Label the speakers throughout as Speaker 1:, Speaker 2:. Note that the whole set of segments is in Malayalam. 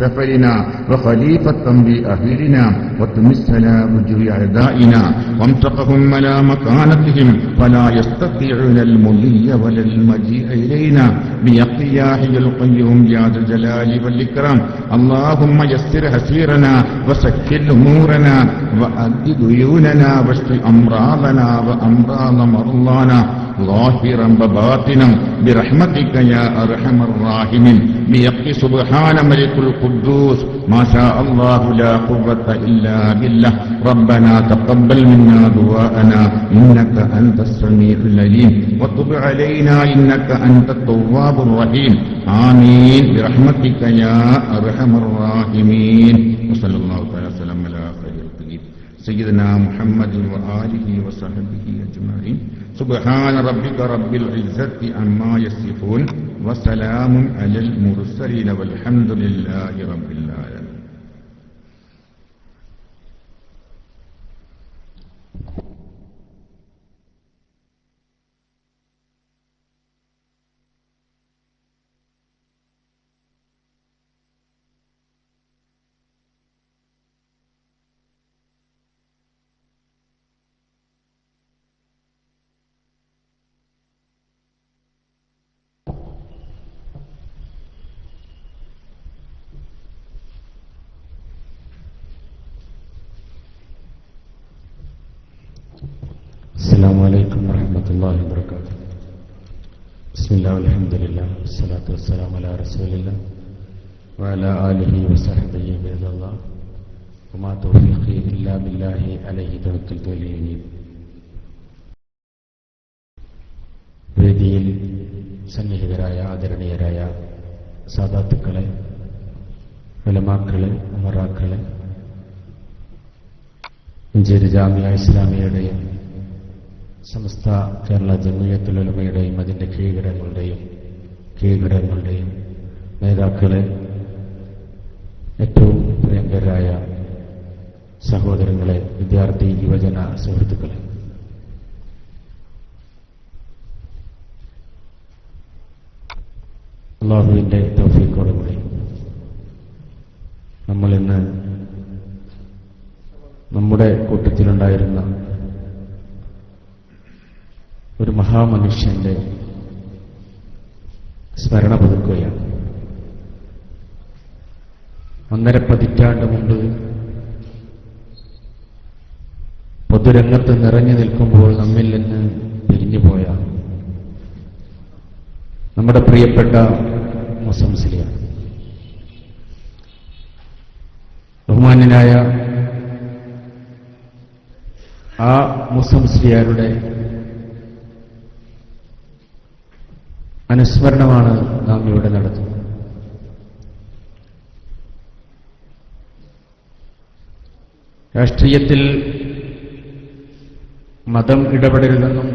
Speaker 1: سفرنا وخليفة بأهلنا وتمس على وجوه أعدائنا وامسقهم على مكانتهم فلا يستطيعون المضي ولا المجيء إلينا بحق يا حي القيوم يا ذا الجلال والإكرام اللهم يسر هسيرنا وسهل أمورنا وأد ديوننا واشف أمراضنا وأمراض مرضانا ظاهرا وباطنا برحمتك يا أرحم الراحمين بحق سبحان ملك القدوس ما شاء الله لا قوة إلا بالله ربنا تقبل منا دعاءنا إنك أنت السميع العليم وتب علينا إنك أنت التواب الرحيم آمين برحمتك يا أرحم الراحمين وصلى الله تعالى وسلم على خير الخلق سيدنا محمد وآله وصحبه أجمعين سبحان ربك رب العزة عما يصفون وسلام على المرسلين والحمد لله رب العالمين.
Speaker 2: السلام عليكم ورحمة الله وبركاته. بسم الله والحمد لله والصلاة والسلام على رسول الله وعلى آله وصحبه بعد الله وما توفيقي إلا بالله عليه توكلت وإليه أنيب. വേദിയിൽ സന്നിഹിതരായ ആദരണീയരായ സാദാത്തുക്കളെ, ഉലമാക്കളെ, ഉമറാക്കളെ, മഞ്ചേരി ജാമിയ ഇസ്ലാമിയയുടെയും സമസ്ത കേരള ജമിയത്തുൽ ഉലമയുടെയും അതിന്റെ കീഴ്ഘടകങ്ങളുടെയും നേതാക്കളെ, ഏറ്റവും പ്രിയങ്കരായ സഹോദരങ്ങളെ, വിദ്യാർത്ഥി യുവജന സുഹൃത്തുക്കളെ, അല്ലാഹുവിന്റെ തൗഫീഖോടുകൂടി നമ്മളിന്ന് നമ്മുടെ കൂട്ടത്തിലുണ്ടായിരുന്ന ഒരു മഹാമനുഷ്യന്റെ സ്മരണ പുതുക്കുകയാണ്. 1.5 പതിറ്റാണ്ട് മുമ്പ് പൊതുരംഗത്ത് നിറഞ്ഞു നിൽക്കുമ്പോൾ നമ്മിൽ നിന്ന് പിരിഞ്ഞുപോയ നമ്മുടെ പ്രിയപ്പെട്ട മുസ്ലിം ബഹുമാന്യനായ ആ മുസ്ലിയാരുടെ അനുസ്മരണമാണ് നാം ഇവിടെ നടത്തുന്നത്. രാഷ്ട്രീയത്തിൽ മതം ഇടപെടരുതെന്നും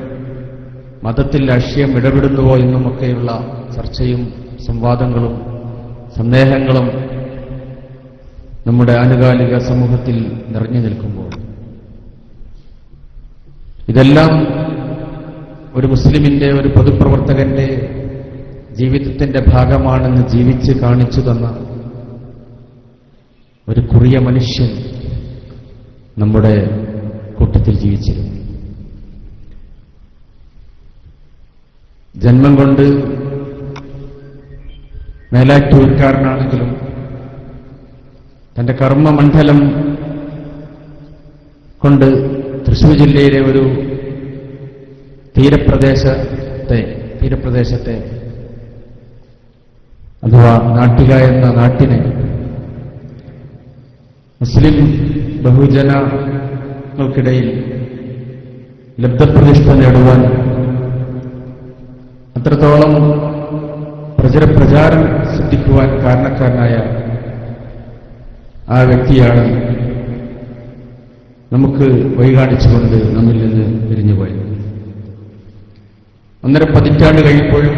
Speaker 2: മതത്തിൽ രാഷ്ട്രീയം ഇടപെടുന്നുവോ എന്നുമൊക്കെയുള്ള ചർച്ചയും സംവാദങ്ങളും സന്ദേഹങ്ങളും നമ്മുടെ ആനുകാലിക സമൂഹത്തിൽ നിറഞ്ഞു നിൽക്കുമ്പോൾ ഇതെല്ലാം ഒരു മുസ്ലിമിന്റെ, ഒരു പൊതുപ്രവർത്തകന്റെ ജീവിതത്തിന്റെ ഭാഗമാണെന്ന് ജീവിച്ച് കാണിച്ചു തന്ന ഒരു കുറിയ മനുഷ്യൻ നമ്മുടെ കൂട്ടത്തിൽ ജീവിച്ചിരുന്നു. ജന്മം കൊണ്ട് മേലാറ്റൂർക്കാരനാണെങ്കിലും തന്റെ കർമ്മമണ്ഡലം കൊണ്ട് തൃശൂർ ജില്ലയിലെ ഒരു തീരപ്രദേശത്തെ അഥവാ നാട്ടിക എന്ന നാട്ടിനെ മുസ്ലിം ബഹുജനങ്ങൾക്കിടയിൽ ലബ്ധപ്രതിഷ്ഠ നേടുവാൻ അത്രത്തോളം പ്രചാരം സൃഷ്ടിക്കുവാൻ കാരണക്കാരനായ ആ വ്യക്തിയാണ് നമുക്ക് വഴികാണിച്ചുകൊണ്ട് നമ്മിൽ നിന്ന് പിരിഞ്ഞുപോയത്. 1.5 പതിറ്റാണ്ട് കഴിയുമ്പോഴും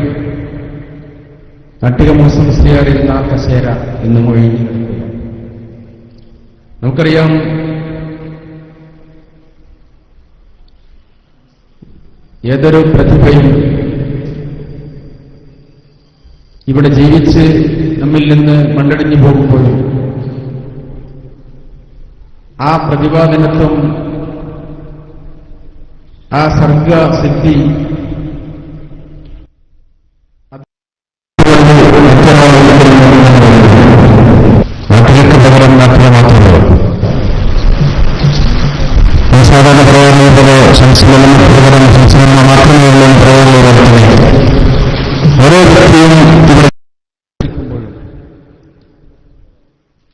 Speaker 2: നാട്ടിക മുസ്ലിയാറിരുന്ന ആ കസേര ഇന്നും ഒഴിഞ്ഞു കിടക്കുകയാണ്. നമുക്കറിയാം, ഏതൊരു പ്രതിഭയും ഇവിടെ ജീവിച്ച് നമ്മിൽ നിന്ന് മണ്ണടിഞ്ഞു പോകുമ്പോഴും ആ പ്രതിപാദനത്വം, ആ സർഗസിദ്ധി നാട്ടിലേക്ക് പകരം നാട്ടിലെ മാത്രമേ സാധാരണ പ്രയോഗങ്ങളെ സംസ്കരണം പകരം സംസ്കരണം മാത്രമേ ഉള്ളൂ പ്രയോഗങ്ങൾ ഓരോ വ്യക്തിയും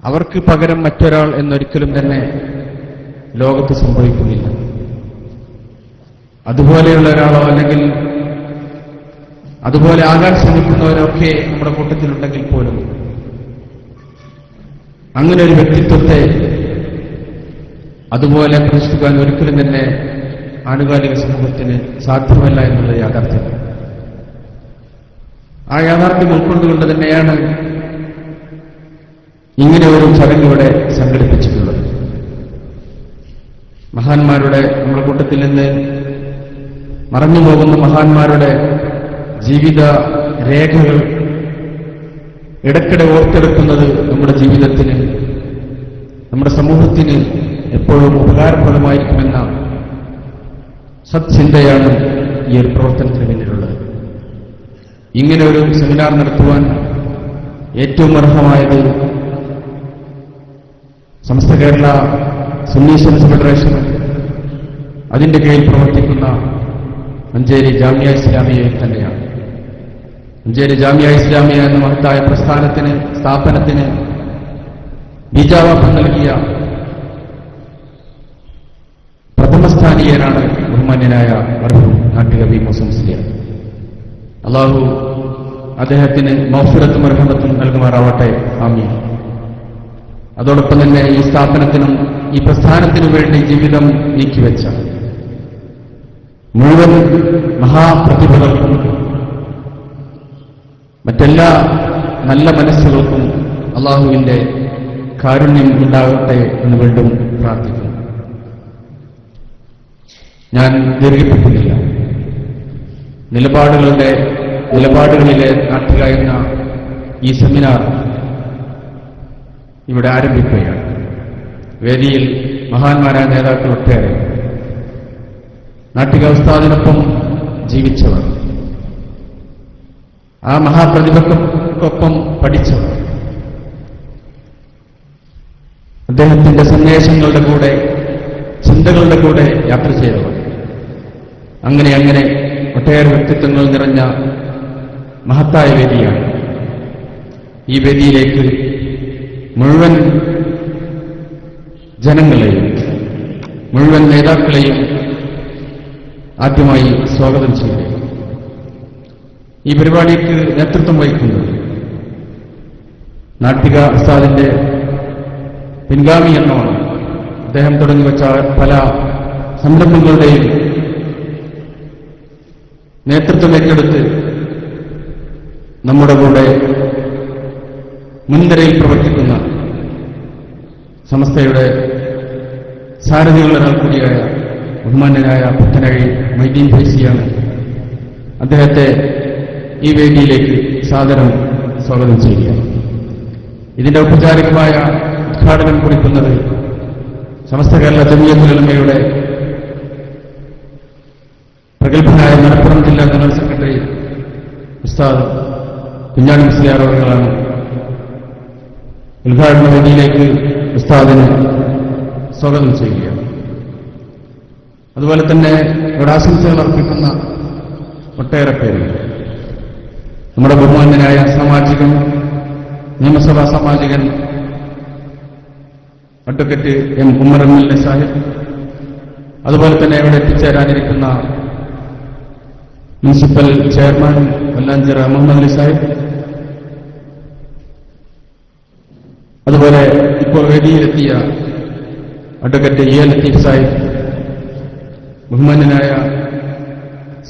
Speaker 2: അവർക്ക് പകരം മറ്റൊരാൾ എന്നൊരിക്കലും തന്നെ ലോകത്ത് സംഭവിക്കുന്നില്ല. അതുപോലെയുള്ള ഒരാളോ അല്ലെങ്കിൽ അതുപോലെ ആകാൻ ശ്രമിക്കുന്നവരൊക്കെ നമ്മുടെ കൂട്ടത്തിലുണ്ടെങ്കിൽ പോലും അങ്ങനെ ഒരു വ്യക്തിത്വത്തെ അതുപോലെ പ്രതിഷ്ഠിക്കാൻ ഒരിക്കലും തന്നെ ആനുകാലിക സമൂഹത്തിന് സാധ്യമല്ല എന്നുള്ള യാഥാർത്ഥ്യം. ആ യാഥാർത്ഥ്യം ഉൾക്കൊണ്ടുകൊണ്ട് തന്നെയാണ് ഇങ്ങനെ ഒരു ചടങ്ങ് ഇവിടെ സംഘടിപ്പിച്ചിട്ടുള്ളത്. മഹാന്മാരുടെ നമ്മുടെ കൂട്ടത്തിൽ നിന്ന് മറഞ്ഞുപോകുന്ന മഹാന്മാരുടെ ജീവിത രേഖകൾ ഇടയ്ക്കിടെ ഓർത്തെടുക്കുന്നത് നമ്മുടെ ജീവിതത്തിന്, നമ്മുടെ സമൂഹത്തിന് എപ്പോഴും ഉപകാരപ്രദമായിരിക്കുമെന്ന സത്ചിന്തയാണ് ഈ ഒരു പ്രവർത്തനത്തിന് പിന്നിലുള്ളത്. ഇങ്ങനെ ഒരു സെമിനാർ നടത്തുവാൻ ഏറ്റവും അർഹമായത് സമസ്ത കേരള സുന്നി ഫെഡറേഷൻ, അതിന്റെ കീഴിൽ പ്രവർത്തിക്കുന്ന മഞ്ചേരി ജാമിയ ഇസ്ലാമിയയിൽ തന്നെയാണ്. മഞ്ചേരി ജാമിയ ഇസ്ലാമിയ എന്ന മഹത്തായ പ്രസ്ഥാനത്തിന്, സ്ഥാപനത്തിന് ബീജാവാപം നൽകിയ പ്രഥമസ്ഥാനീയനാണ് ബഹുമാന്യനായ മർഹൂം നാട്ടുകവി മുസ്ലിം. അള്ളാഹു അദ്ദേഹത്തിന് മഗ്ഫിറത്തും മർഹമത്തും നൽകുമാറാവട്ടെ. ആമീൻ. അതോടൊപ്പം തന്നെ ഈ സ്ഥാപനത്തിനും ഈ പ്രസ്ഥാനത്തിനു വേണ്ടി ജീവിതം നീക്കിവെച്ച മുഴുവൻ മഹാപ്രതിഭകൾക്കും മറ്റെല്ലാ നല്ല മനസ്സുകൾക്കും അള്ളാഹുവിന്റെ കാരുണ്യം ഉണ്ടാകട്ടെ എന്ന് വീണ്ടും പ്രാർത്ഥിക്കുന്നു. ഞാൻ ദീർഘിപ്പിക്കുന്നില്ല. നിലപാടുകളിലെ നാട്ടുക എന്ന ഈ സെമിനാർ ഇവിടെ ആരംഭിക്കുകയാണ്. വേദിയിൽ മഹാന്മാരായ നേതാക്കൾ ഒട്ടേറെ, നാട്ടിക ഉസ്താദിനൊപ്പം ജീവിച്ചവർ, ആ മഹാപ്രതിഭക്കൊപ്പം പഠിച്ചവർ, അദ്ദേഹത്തിന്റെ സന്ദേശങ്ങളുടെ കൂടെ, ചിന്തകളുടെ കൂടെ യാത്ര ചെയ്തവർ, അങ്ങനെ ഒട്ടേറെ വ്യക്തിത്വങ്ങൾ നിറഞ്ഞ മഹത്തായ വേദിയാണ്. ഈ വേദിയിലേക്ക് മുഴുവൻ ജനങ്ങളെയും, മുഴുവൻ നേതാക്കളെയും ആദ്യമായി സ്വാഗതം ചെയ്യുക. ഈ പരിപാടിക്ക് നേതൃത്വം വഹിക്കുന്നത് നാട്ടിക ഉസ്താദിന്റെ പിൻഗാമി എന്നമാണ്. അദ്ദേഹം തുടങ്ങിവെച്ച പല സംരംഭങ്ങളുടെയും നേതൃത്വം ഏറ്റെടുത്ത് നമ്മുടെ കൂടെ മുൻനിരയിൽ പ്രവർത്തിക്കുന്ന സമസ്തയുടെ സാരഥികളിൽ കൂടിയായ ബഹുമാന്യനായ പുത്തനഴി മൈദീൻ ഫൈസിയാണ്. അദ്ദേഹത്തെ ഈ വേദിയിലേക്ക് സാദരം സ്വാഗതം ചെയ്യുക. ഇതിന്റെ ഔപചാരികമായ ഉദ്ഘാടനം കുറിക്കുന്നത് സമസ്ത കേരള ജമിയത്തുൽ ഉലമയുടെ പ്രഗത്ഭനായ മലപ്പുറം ജില്ലാ ജനറൽ സെക്രട്ടറി ഉസ്താദ് കുഞ്ഞാണി മുസ്ലിയാർ അവர்களാണ്. ഉദ്ഘാടന വേദിയിലേക്ക് ഉസ്താദിന് സ്വാഗതം ചെയ്യുക. അതുപോലെ തന്നെ ഇവിടെ ആശംസകൾ അർപ്പിക്കുന്ന ഒട്ടേറെ പേരുണ്ട്. നമ്മുടെ ബഹുമാന്യനായ സാമാജികൻ, നിയമസഭാ സാമാജികൻ advocate M Ummer MLA. Sahib, അതുപോലെ തന്നെ ഇവിടെ എത്തിച്ചേരാനിരിക്കുന്ന മുനിസിപ്പൽ ചെയർമാൻ വല്ലാഞ്ചിറ മുഹമ്മദ് അലി സാഹിബ്, അതുപോലെ ഇപ്പോൾ വേദിയിലെത്തിയ അഡ്വക്കേറ്റ് എ ലത്തീഫ് സാഹിബ്, ബഹുമാന്യനായ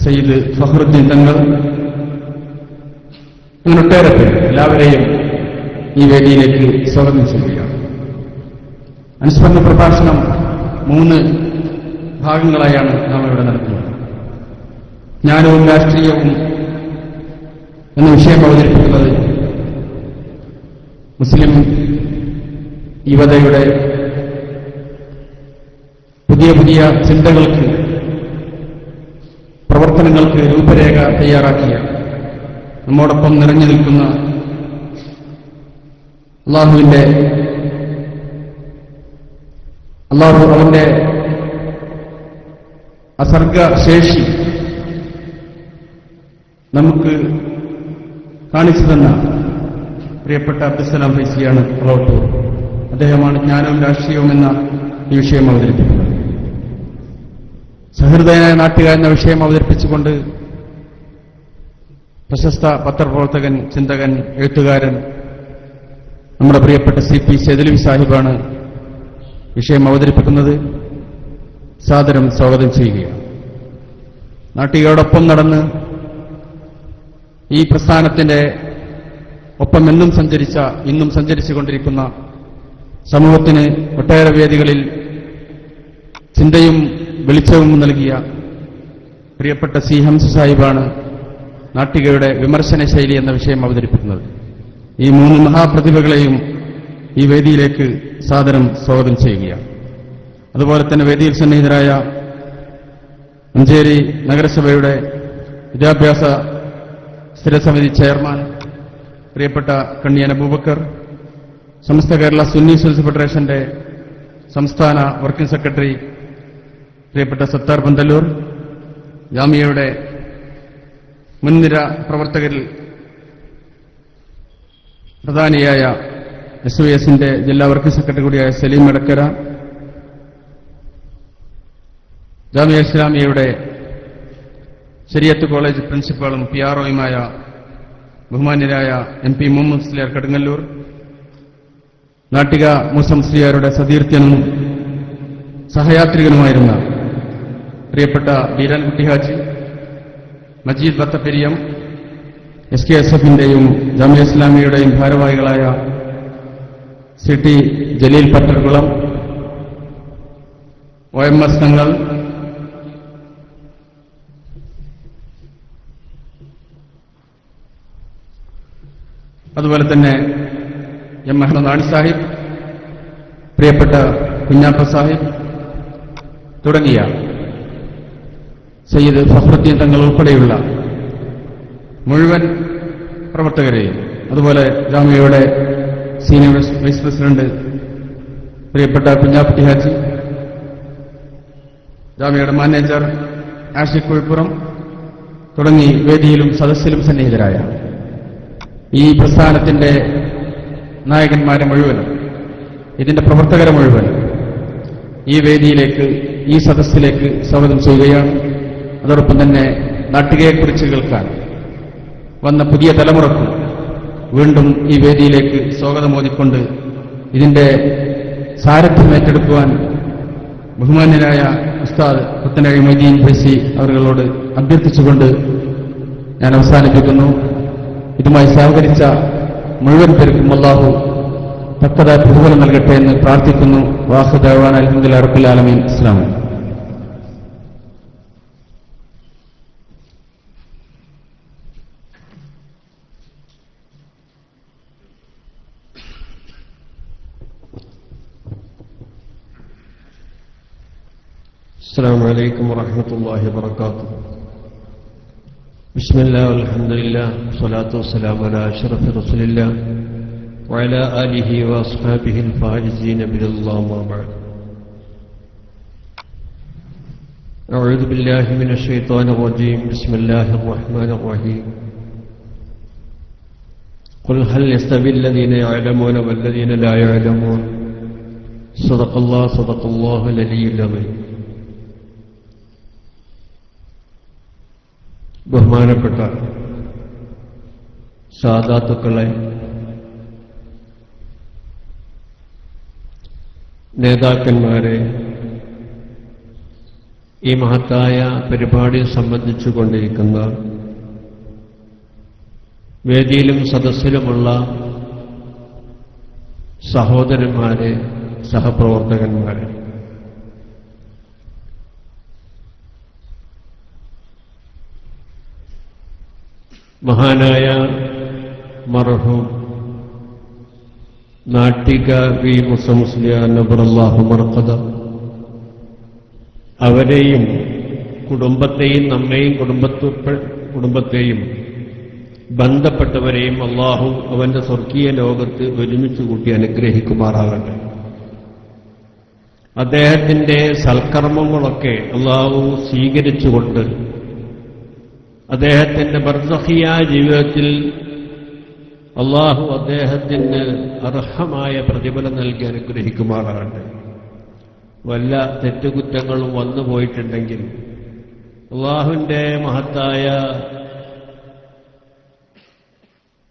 Speaker 2: സയ്യിദ് ഫഖറുദ്ദീൻ തങ്ങൾ, അങ്ങനെ ഒട്ടേറെ പേർ, എല്ലാവരെയും ഈ വേദിയിലേക്ക് സ്വാഗതം ചെയ്യുകയാണ്. അനുസ്മരണ പ്രഭാഷണം 3 ഭാഗങ്ങളായാണ് നാം ഇവിടെ നടത്തുന്നത്. ജ്ഞാനവും രാഷ്ട്രീയവും എന്ന വിഷയം അവതരിപ്പിക്കുന്നത് മുസ്ലിം യുവതയുടെ പുതിയ പുതിയ ചിന്തകൾക്ക്, പ്രവർത്തനങ്ങൾക്ക് രൂപരേഖ തയ്യാറാക്കിയ നമ്മോടൊപ്പം നിറഞ്ഞു നിൽക്കുന്ന അള്ളാഹു അവന്റെ അസർഗശേഷി നമുക്ക് കാണിച്ചു തന്ന പ്രിയപ്പെട്ട അബ്ദുസ്സലാം ഫൈസിയാണ് റോട്ടൂർ. അദ്ദേഹമാണ് ജ്ഞാനവും രാഷ്ട്രീയവും എന്ന ഈ വിഷയം അവതരിപ്പിക്കുന്നത്. സഹൃദയനായ നാട്ടുകാർ എന്ന വിഷയം അവതരിപ്പിച്ചുകൊണ്ട് പ്രശസ്ത പത്രപ്രവർത്തകൻ, ചിന്തകൻ, എഴുത്തുകാരൻ നമ്മുടെ പ്രിയപ്പെട്ട CP സൈദലവി സാഹിബാണ് വിഷയം അവതരിപ്പിക്കുന്നത്. സാദരം സ്വാഗതം ചെയ്യുകയാണ്. നാട്ടികയോടൊപ്പം നടന്ന് ഈ പ്രസ്ഥാനത്തിന്റെ ഒപ്പം ഇന്നും സഞ്ചരിച്ചുകൊണ്ടിരിക്കുന്ന സമൂഹത്തിന് ഒട്ടേറെ വേദികളിൽ ചിന്തയും വെളിച്ചവും നൽകിയ പ്രിയപ്പെട്ട C ഹംസ സാഹിബാണ് നാട്ടികയുടെ വിമർശന ശൈലി എന്ന വിഷയം അവതരിപ്പിക്കുന്നത്. ഈ 3 മഹാപ്രതിഭകളെയും ഈ വേദിയിലേക്ക് സാദരം സ്വാഗതം ചെയ്യുകയാണ്. അതുപോലെ തന്നെ വേദിയിൽ സന്നിഹിതരായ മഞ്ചേരി നഗരസഭയുടെ വിദ്യാഭ്യാസ സ്ഥിരസമിതി ചെയർമാൻ പ്രിയപ്പെട്ട കണ്ണിയൻ അബൂബക്കർ, സമസ്ത കേരള സുന്നി സുൽസ് ഫെഡറേഷന്റെ സംസ്ഥാന വർക്കിംഗ് സെക്രട്ടറി പ്രിയപ്പെട്ട സത്താർ പന്തല്ലൂർ, ജാമിയയുടെ മുൻനിര പ്രവർത്തകരിൽ പ്രധാനിയായ SYSന്റെ ജില്ലാ വർക്കിംഗ് സെക്രട്ടറി കൂടിയായ സലീം എടക്കര, ജാമിയ ഇസ്ലാമിയയുടെ ശരിയത്ത് കോളേജ് പ്രിൻസിപ്പാളും PROയുമായ ബഹുമാന്യരായ MP മുഹമ്മദ് മുസ്ലിയാർ കടുങ്ങല്ലൂർ, നാട്ടിക മൂസ മുസ്ലിയാരുടെ സതീർത്ഥ്യനും സഹയാത്രികനുമായിരുന്ന പ്രിയപ്പെട്ട ബീരാൻകുട്ടി ഹാജി, മജീദ് ബത്തപ്പെരിയം, SKSFന്റെയും ജാമിയ ഇസ്ലാമിയുടെയും ഭാരവാഹികളായ CT ജലീൽ പട്ടർകുളം, OMS തങ്ങൾ, അതുപോലെ തന്നെ M അഹമ്മദ് ആണി സാഹിബ്, പ്രിയപ്പെട്ട കുഞ്ഞാപ്പ സാഹിബ് തുടങ്ങിയ സയ്യിദ് ഫഖ്റുദ്ദീൻ തങ്ങൾ ഉൾപ്പെടെയുള്ള മുഴുവൻ പ്രവർത്തകരെയും, അതുപോലെ ജാമിയയുടെ സീനിയർ വൈസ് പ്രസിഡന്റ് പ്രിയപ്പെട്ട കുഞ്ഞാപ്പി ഹാജി, ജാമിയയുടെ മാനേജർ ആഷിഖ് കുഴിപ്പുറം തുടങ്ങി വേദിയിലും സദസ്സിലും സന്നിഹിതരായ ഈ പ്രസ്ഥാനത്തിന്റെ നായകന്മാരെ മുഴുവനും, ഇതിന്റെ പ്രവർത്തകരെ മുഴുവനും ഈ വേദിയിലേക്ക്, ഈ സദസ്സിലേക്ക് സ്വാഗതം ചെയ്യുകയാണ്. അതോടൊപ്പം തന്നെ നാട്ടികയെക്കുറിച്ച് കേൾക്കാൻ വന്ന പുതിയ തലമുറക്കും വീണ്ടും ഈ വേദിയിലേക്ക് സ്വാഗതമോദിക്കൊണ്ട് ഇതിന്റെ സാരഥ്യം ഏറ്റെടുക്കുവാൻ ബഹുമാന്യനായ ഉസ്താദ് പുത്തനഴി മൊയ്തീൻ ഫൈസി അവர்களോട് അഭ്യർത്ഥിച്ചുകൊണ്ട് ഞാൻ അവസാനിപ്പിക്കുന്നു. ഇതുമായി സഹകരിച്ച മുഴുവൻ പേർക്കും അല്ലാഹു തക്കതായ പ്രതിഫലം നൽകട്ടെ എന്ന് പ്രാർത്ഥിക്കുന്നു. വാഖിറു ദഅ്വാനാ അൽഹംദുലില്ലാഹി റബ്ബിൽ ആലമീൻ. അസ്സലാമു അലൈക്കും.
Speaker 3: السلام عليكم ورحمة الله وبركاته. بسم الله والحمد لله والصلاة والسلام على أشرف رسول الله وعلى آله وأصحابه الفائزين برضا الله ما بعد. أعوذ بالله من الشيطان الرجيم. بسم الله الرحمن الرحيم. قل هل يستوي الذين يعلمون والذين لا يعلمون. صدق الله العلي العظيم. ബഹുമാനപ്പെട്ട സാദാത്തുക്കളെ, നേതാക്കന്മാരെ, ഈ മഹത്തായ പരിപാടി സംബന്ധിച്ചുകൊണ്ടിരിക്കുന്ന വേദിയിലും സദസ്സിലുമുള്ള സഹോദരന്മാരെ, സഹപ്രവർത്തകന്മാരെ, മഹാനായ മർഹൂം നാട്ടിക വി മുസ്ലിയാർ നബറല്ലാഹു മർഖദ അവരെയും കുടുംബത്തെയും നമ്മെയും കുടുംബത്തെയും ബന്ധപ്പെട്ടവരെയും അള്ളാഹു അവന്റെ സ്വർഗീയ ലോകത്ത് ഒരുമിച്ച് കൂട്ടി അനുഗ്രഹിക്കുമാറാകട്ടെ. അദ്ദേഹത്തിന്റെ സൽക്കർമ്മങ്ങളൊക്കെ അള്ളാഹു സ്വീകരിച്ചുകൊണ്ട് അദ്ദേഹത്തിന്റെ ബർസഖിയായ ജീവിതത്തിൽ അള്ളാഹു അദ്ദേഹത്തിന് അർഹമായ പ്രതിഫലം നൽകി അനുഗ്രഹിക്കുമാറാകട്ടെ. വല്ല തെറ്റുകുറ്റങ്ങളും വന്നുപോയിട്ടുണ്ടെങ്കിൽ അള്ളാഹുവിന്റെ മഹത്തായ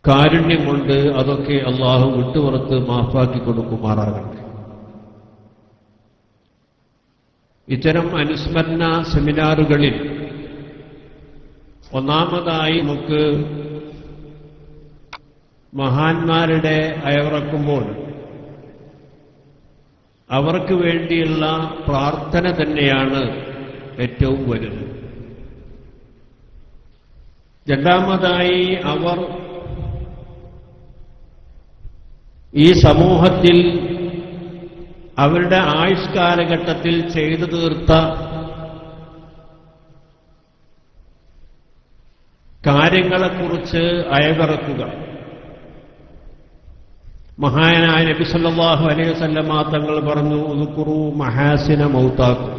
Speaker 3: കാരുണ്യം കൊണ്ട് അതൊക്കെ അള്ളാഹു വിട്ടുപുറത്ത് മാഫാക്കി കൊടുക്കുമാറാകട്ടെ. ഇത്തരം അനുസ്മരണ സെമിനാറുകളിൽ ഒന്നാമതായി നമുക്ക് മഹാന്മാരുടെ അയവിറക്കുമ്പോൾ അവർക്ക് വേണ്ടിയുള്ള പ്രാർത്ഥന തന്നെയാണ് ഏറ്റവും വലുത്. രണ്ടാമതായി അവർ ഈ സമൂഹത്തിൽ അവരുടെ ആയുഷ് കാലഘട്ടത്തിൽ ചെയ്തു തീർത്ത കാര്യങ്ങളെക്കുറിച്ച് അയവിറക്കുക. മഹാനായ നബി സല്ലല്ലാഹു അലൈഹി വസല്ലമ തങ്ങൾ പറഞ്ഞു, ഉദ്കുറു മഹാസിന മൗതാക്കും,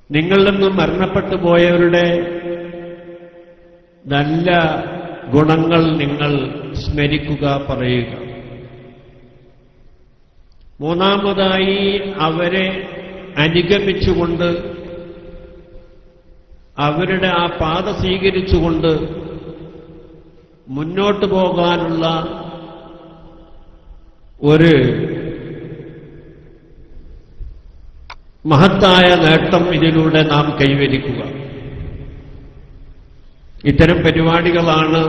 Speaker 3: നിങ്ങളിൽ നിന്നും മരണപ്പെട്ടു പോയവരുടെ നല്ല ഗുണങ്ങൾ നിങ്ങൾ സ്മരിക്കുക, പറയുക. മൂന്നാമതായി അവരെ അനുഗമിച്ചുകൊണ്ട് അവരുടെ ആ പാത സ്വീകരിച്ചുകൊണ്ട് മുന്നോട്ടു പോകാനുള്ള ഒരു മഹത്തായ നേട്ടം ഇതിലൂടെ നാം കൈവരിക്കുക. ഇത്തരം പരിപാടികളാണ്,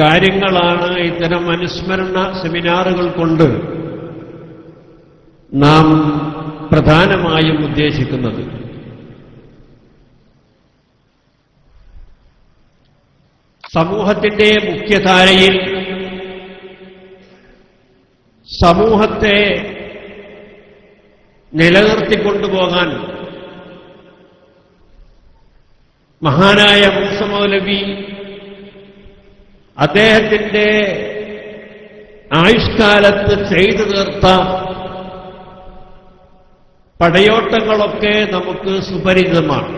Speaker 3: കാര്യങ്ങളാണ്, ഇത്തരം അനുസ്മരണ സെമിനാറുകൾ കൊണ്ട് നാം പ്രധാനമായും ഉദ്ദേശിക്കുന്നത്. സമൂഹത്തിന്റെ മുഖ്യധാരയിൽ സമൂഹത്തെ നിലനിർത്തിക്കൊണ്ടുപോകാൻ മഹാനായ മൂസ മൗലവി അദ്ദേഹത്തിന്റെ ആയുഷ്കാലത്ത് ചെയ്തു തീർത്ത പടയോട്ടങ്ങളൊക്കെ നമുക്ക് സുപരിചിതമാണ്.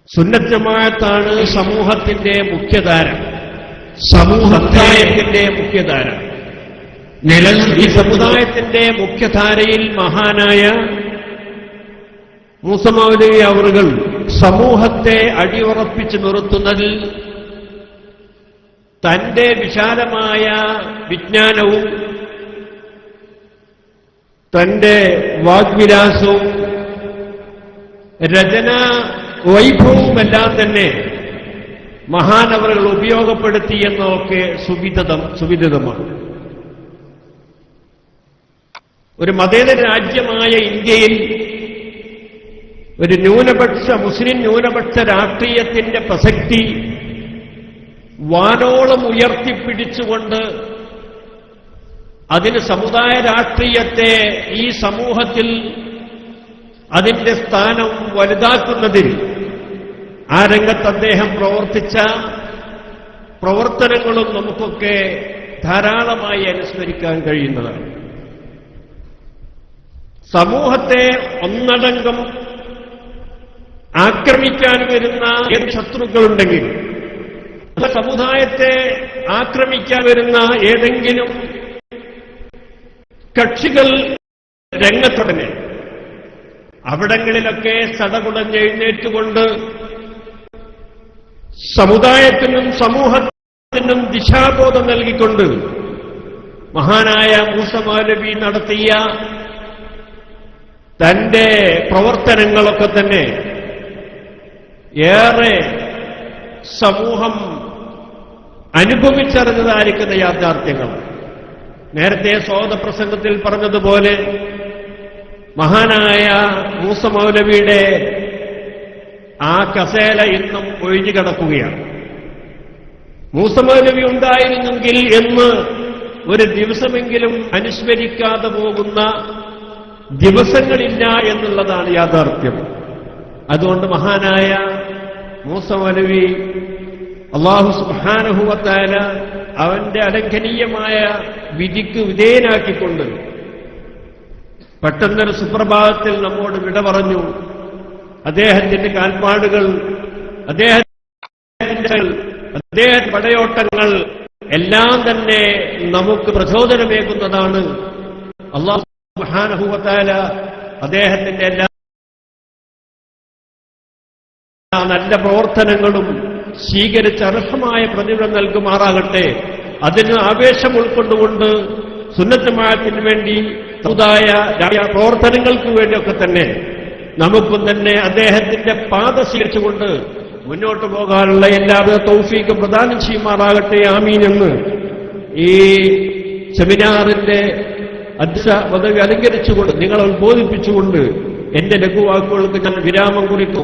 Speaker 3: സുന്നത്ത് ജമാഅത്താണ് സമൂഹത്തിന്റെ മുഖ്യധാര, സമുദായത്തിന്റെ മുഖ്യധാര. ഈ സമുദായത്തിന്റെ മുഖ്യധാരയിൽ മഹാനായ മൂസ മൗലവി അവറുകൾ സമൂഹത്തെ അടിയുറപ്പിച്ചു നിർത്തുന്നതിൽ തന്റെ വിശാലമായ വിജ്ഞാനവും തന്റെ വാഗ്വിലാസവും രചനാ വൈഭവവുമെല്ലാം തന്നെ മഹാനവറുകൾ ഉപയോഗപ്പെടുത്തി എന്നൊക്കെ സുവിദിതമാണ്. ഒരു മതേതര രാജ്യമായ ഇന്ത്യയിൽ ഒരു മുസ്ലിം ന്യൂനപക്ഷ രാഷ്ട്രീയത്തിന്റെ പ്രസക്തി വാനോളം ഉയർത്തിപ്പിടിച്ചുകൊണ്ട് അതിന് സമുദായ രാഷ്ട്രീയത്തെ ഈ സമൂഹത്തിൽ അതിന്റെ സ്ഥാനം വലുതാക്കുന്നതിൽ ആ രംഗത്ത് അദ്ദേഹം പ്രവർത്തിച്ച പ്രവർത്തനങ്ങളും നമുക്കൊക്കെ ധാരാളമായി അനുസ്മരിക്കാൻ കഴിയുന്നതാണ്. സമൂഹത്തെ ഒന്നടങ്കം ആക്രമിക്കാൻ വരുന്ന ഏത് ശത്രുക്കളുണ്ടെങ്കിൽ, സമുദായത്തെ ആക്രമിക്കാൻ വരുന്ന ഏതെങ്കിലും കക്ഷികൾ രംഗത്തുടനെ അവിടങ്ങളിലൊക്കെ സടകുടഞ്ഞെഴുന്നേറ്റുകൊണ്ട് സമുദായത്തിനും സമൂഹത്തിനും ദിശാബോധം നൽകിക്കൊണ്ട് മഹാനായ മൂസ മൗലവി നടത്തിയ തന്റെ പ്രവർത്തനങ്ങളൊക്കെ തന്നെ ഏറെ സമൂഹം അനുഭവിച്ചറിഞ്ഞതായിരിക്കുന്ന യാഥാർത്ഥ്യങ്ങൾ. നേരത്തെ സ്വാഗതപ്രസംഗത്തിൽ പറഞ്ഞതുപോലെ മഹാനായ മൂസ മൗലവിയുടെ ആ കസേല ഇന്നും ഒഴിഞ്ഞുകിടക്കുകയാണ്. മൂസ മൗലവി ഉണ്ടായിരുന്നെങ്കിൽ എന്ന് ഒരു ദിവസമെങ്കിലും അനുസ്മരിക്കാതെ പോകുന്ന ദിവസങ്ങളില്ല എന്നുള്ളതാണ് യാഥാർത്ഥ്യം. അതുകൊണ്ട് മഹാനായ മൂസ മൗലവി അല്ലാഹു സുബ്ഹാനഹു വ തആല അവന്റെ അലംഘനീയമായ വിധിക്ക് വിധേയനാക്കിക്കൊണ്ട് പെട്ടെന്നൊരു സുപ്രഭാതത്തിൽ നമ്മോട് വിട പറഞ്ഞു. അദ്ദേഹത്തിന്റെ കാൽപ്പാടുകൾ, അദ്ദേഹത്തിന്റെ പടയോട്ടങ്ങൾ എല്ലാം തന്നെ നമുക്ക് പ്രചോദനമേകുന്നതാണ്. അല്ലാഹു സുബ്ഹാനഹു വ തആല അദ്ദേഹത്തിന്റെ എല്ലാ നല്ല പ്രവർത്തനങ്ങളും സ്വീകരിച്ച് അർഹമായ പ്രതിഫലം നൽകുമാറാകട്ടെ. അതിന് ആവേശം ഉൾക്കൊണ്ടുകൊണ്ട് സുന്നത്ത് ജമാഅത്തിന് വേണ്ടി സമുദായ പ്രവർത്തനങ്ങൾക്ക് വേണ്ടിയൊക്കെ തന്നെ നമുക്കും തന്നെ അദ്ദേഹത്തിന്റെ പാത സ്വീകരിച്ചുകൊണ്ട് മുന്നോട്ട് പോകാനുള്ള എല്ലാവിധ തൗഫീഖും പ്രദാനം ചെയ്യുമാറാകട്ടെ. ആമീൻ എന്ന് ഈ സെമിനാറിന്റെ അധ്യക്ഷ പദവി അലങ്കരിച്ചുകൊണ്ട് നിങ്ങളെ ഉദ്ബോധിപ്പിച്ചുകൊണ്ട് എന്റെ ലഘുവാക്കുകൾക്ക് ഞാൻ വിരാമം കുറിക്കും.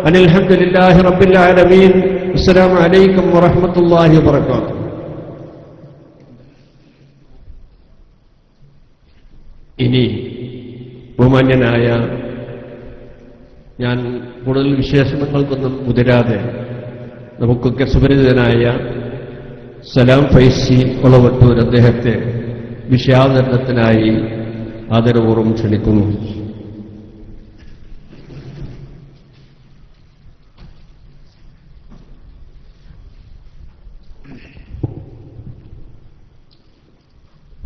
Speaker 3: അൽഹംദുലില്ലാഹി റബ്ബിൽ ആലമീൻ. അസ്സലാമു അലൈക്കും വറഹ്മത്തുള്ളാഹി വബറകാതുഹു. ഇനി ബഹുമാന്യനായ, ഞാൻ കൂടുതൽ വിശേഷണങ്ങൾക്കൊന്നും മുതിരാതെ നമുക്കൊക്കെ സുപരിചിതനായ സലാം ഫൈസി ഒളവട്ടൂർ അദ്ദേഹത്തെ വിഷയാവതരണത്തിനായി ആദരപൂർവ്വം ക്ഷണിക്കുന്നു.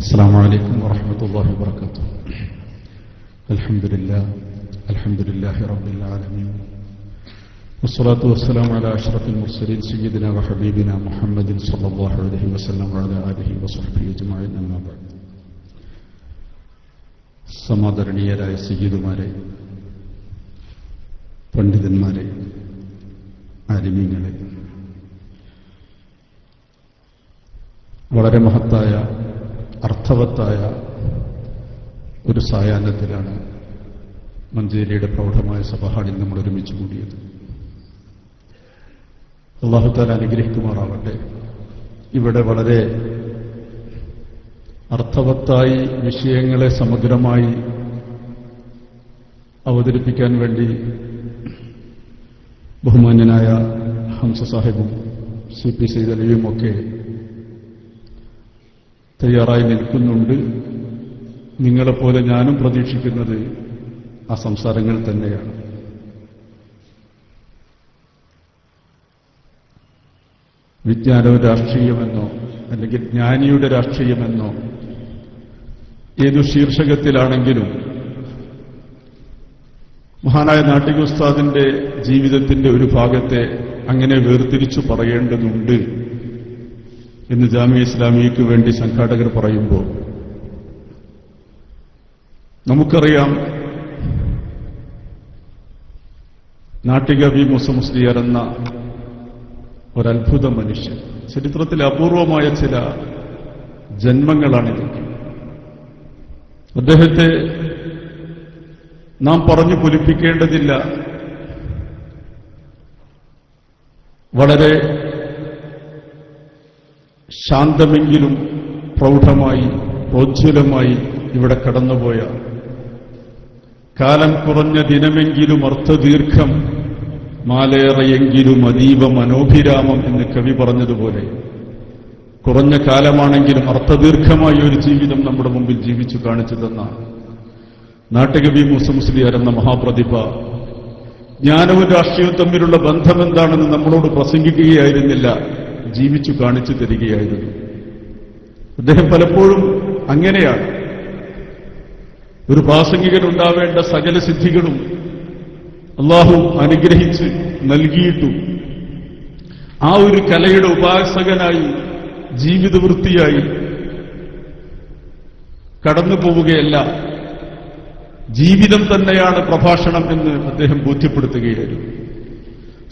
Speaker 2: السلام عليكم ورحمة الله وبركاته. الحمد لله رب العالمين والصلاة والسلام على أشرف المرسلين سيدنا وحبيبنا محمد صلى الله عليه وسلم وعلى آله وصحبه أجمعين. أما بعد. സമാദരണീയരായ സയ്യിദുമാരെ, പണ്ഡിതന്മാരെ, ആലിമീങ്ങളെ, വളരെ മഹത്തായ അർത്ഥവത്തായ ഒരു സായാഹ്നത്തിലാണ് മഞ്ചേരിയുടെ പ്രൗഢമായ സഭാഹാളിൽ നമ്മൾ ഒരുമിച്ച് കൂടിയത്. അല്ലാഹു തആല അനുഗ്രഹിക്കുമാറാവട്ടെ. ഇവിടെ വളരെ അർത്ഥവത്തായി വിഷയങ്ങളെ സമഗ്രമായി അവതരിപ്പിക്കാൻ വേണ്ടി ബഹുമാന്യനായ ഹംസ സാഹിബും CP സയ്യിദ് അലിയും ഒക്കെ തയ്യാറായി നിൽക്കുന്നുണ്ട്. നിങ്ങളെപ്പോലെ ഞാനും പ്രതീക്ഷിക്കുന്നത് ആ സംസാരങ്ങൾ തന്നെയാണ്. വിജ്ഞാനവും രാഷ്ട്രീയമെന്നോ അല്ലെങ്കിൽ ജ്ഞാനിയുടെ രാഷ്ട്രീയമെന്നോ ഏതു ശീർഷകത്തിലാണെങ്കിലും മഹാനായ നാട്ടിക ഉസ്താദിന്റെ ജീവിതത്തിന്റെ ഒരു ഭാഗത്തെ അങ്ങനെ വേർതിരിച്ചു പറയേണ്ടതുണ്ട് എന്ന് ജാമിയ ഇസ്ലാമിയയ്ക്ക് വേണ്ടി സംഘാടകർ പറയുമ്പോൾ നമുക്കറിയാം, നാട്ടിക വി മൂസ മുസ്ലിയാർ എന്ന ഒരത്ഭുത മനുഷ്യൻ, ചരിത്രത്തിൽ അപൂർവമായ ചില ജന്മങ്ങളാണിതൊക്കെ. അദ്ദേഹത്തെ നാം പറഞ്ഞു പൊലിപ്പിക്കേണ്ടതില്ല. വളരെ ശാന്തമെങ്കിലും പ്രൗഢമായി പ്രോജ്വലമായി ഇവിടെ കടന്നുപോയ, കാലം കുറഞ്ഞ ദിനമെങ്കിലും അർത്ഥദീർഘം, മാലേറെയെങ്കിലും അതീവ മനോഭിരാമം എന്ന് കവി പറഞ്ഞതുപോലെ കുറഞ്ഞ കാലമാണെങ്കിലും അർത്ഥദീർഘമായ ഒരു ജീവിതം നമ്മുടെ മുമ്പിൽ ജീവിച്ചു കാണിച്ചു തന്ന നാട്ടിക വി മൂസ മുസ്ലിയാർ എന്ന മഹാപ്രതിഭ ജ്ഞാനവും രാഷ്ട്രീയവും തമ്മിലുള്ള ബന്ധമെന്താണെന്ന് നമ്മളോട് പ്രസംഗിക്കുകയായിരുന്നില്ല, ജീവിച്ചു കാണിച്ചു തരികയായിരുന്നു. അദ്ദേഹം പലപ്പോഴും അങ്ങനെയാണ്. ഒരു പ്രാസംഗികനുണ്ടാവേണ്ട സകല സിദ്ധികളും അള്ളാഹു അനുഗ്രഹിച്ച് നൽകിയിട്ടും ആ ഒരു കലയുടെ ഉപാസകനായി ജീവിതവൃത്തിയായി കടന്നു പോവുകയല്ല, ജീവിതം തന്നെയാണ് പ്രഭാഷണം എന്ന് അദ്ദേഹം ബോധ്യപ്പെടുത്തുകയായിരുന്നു.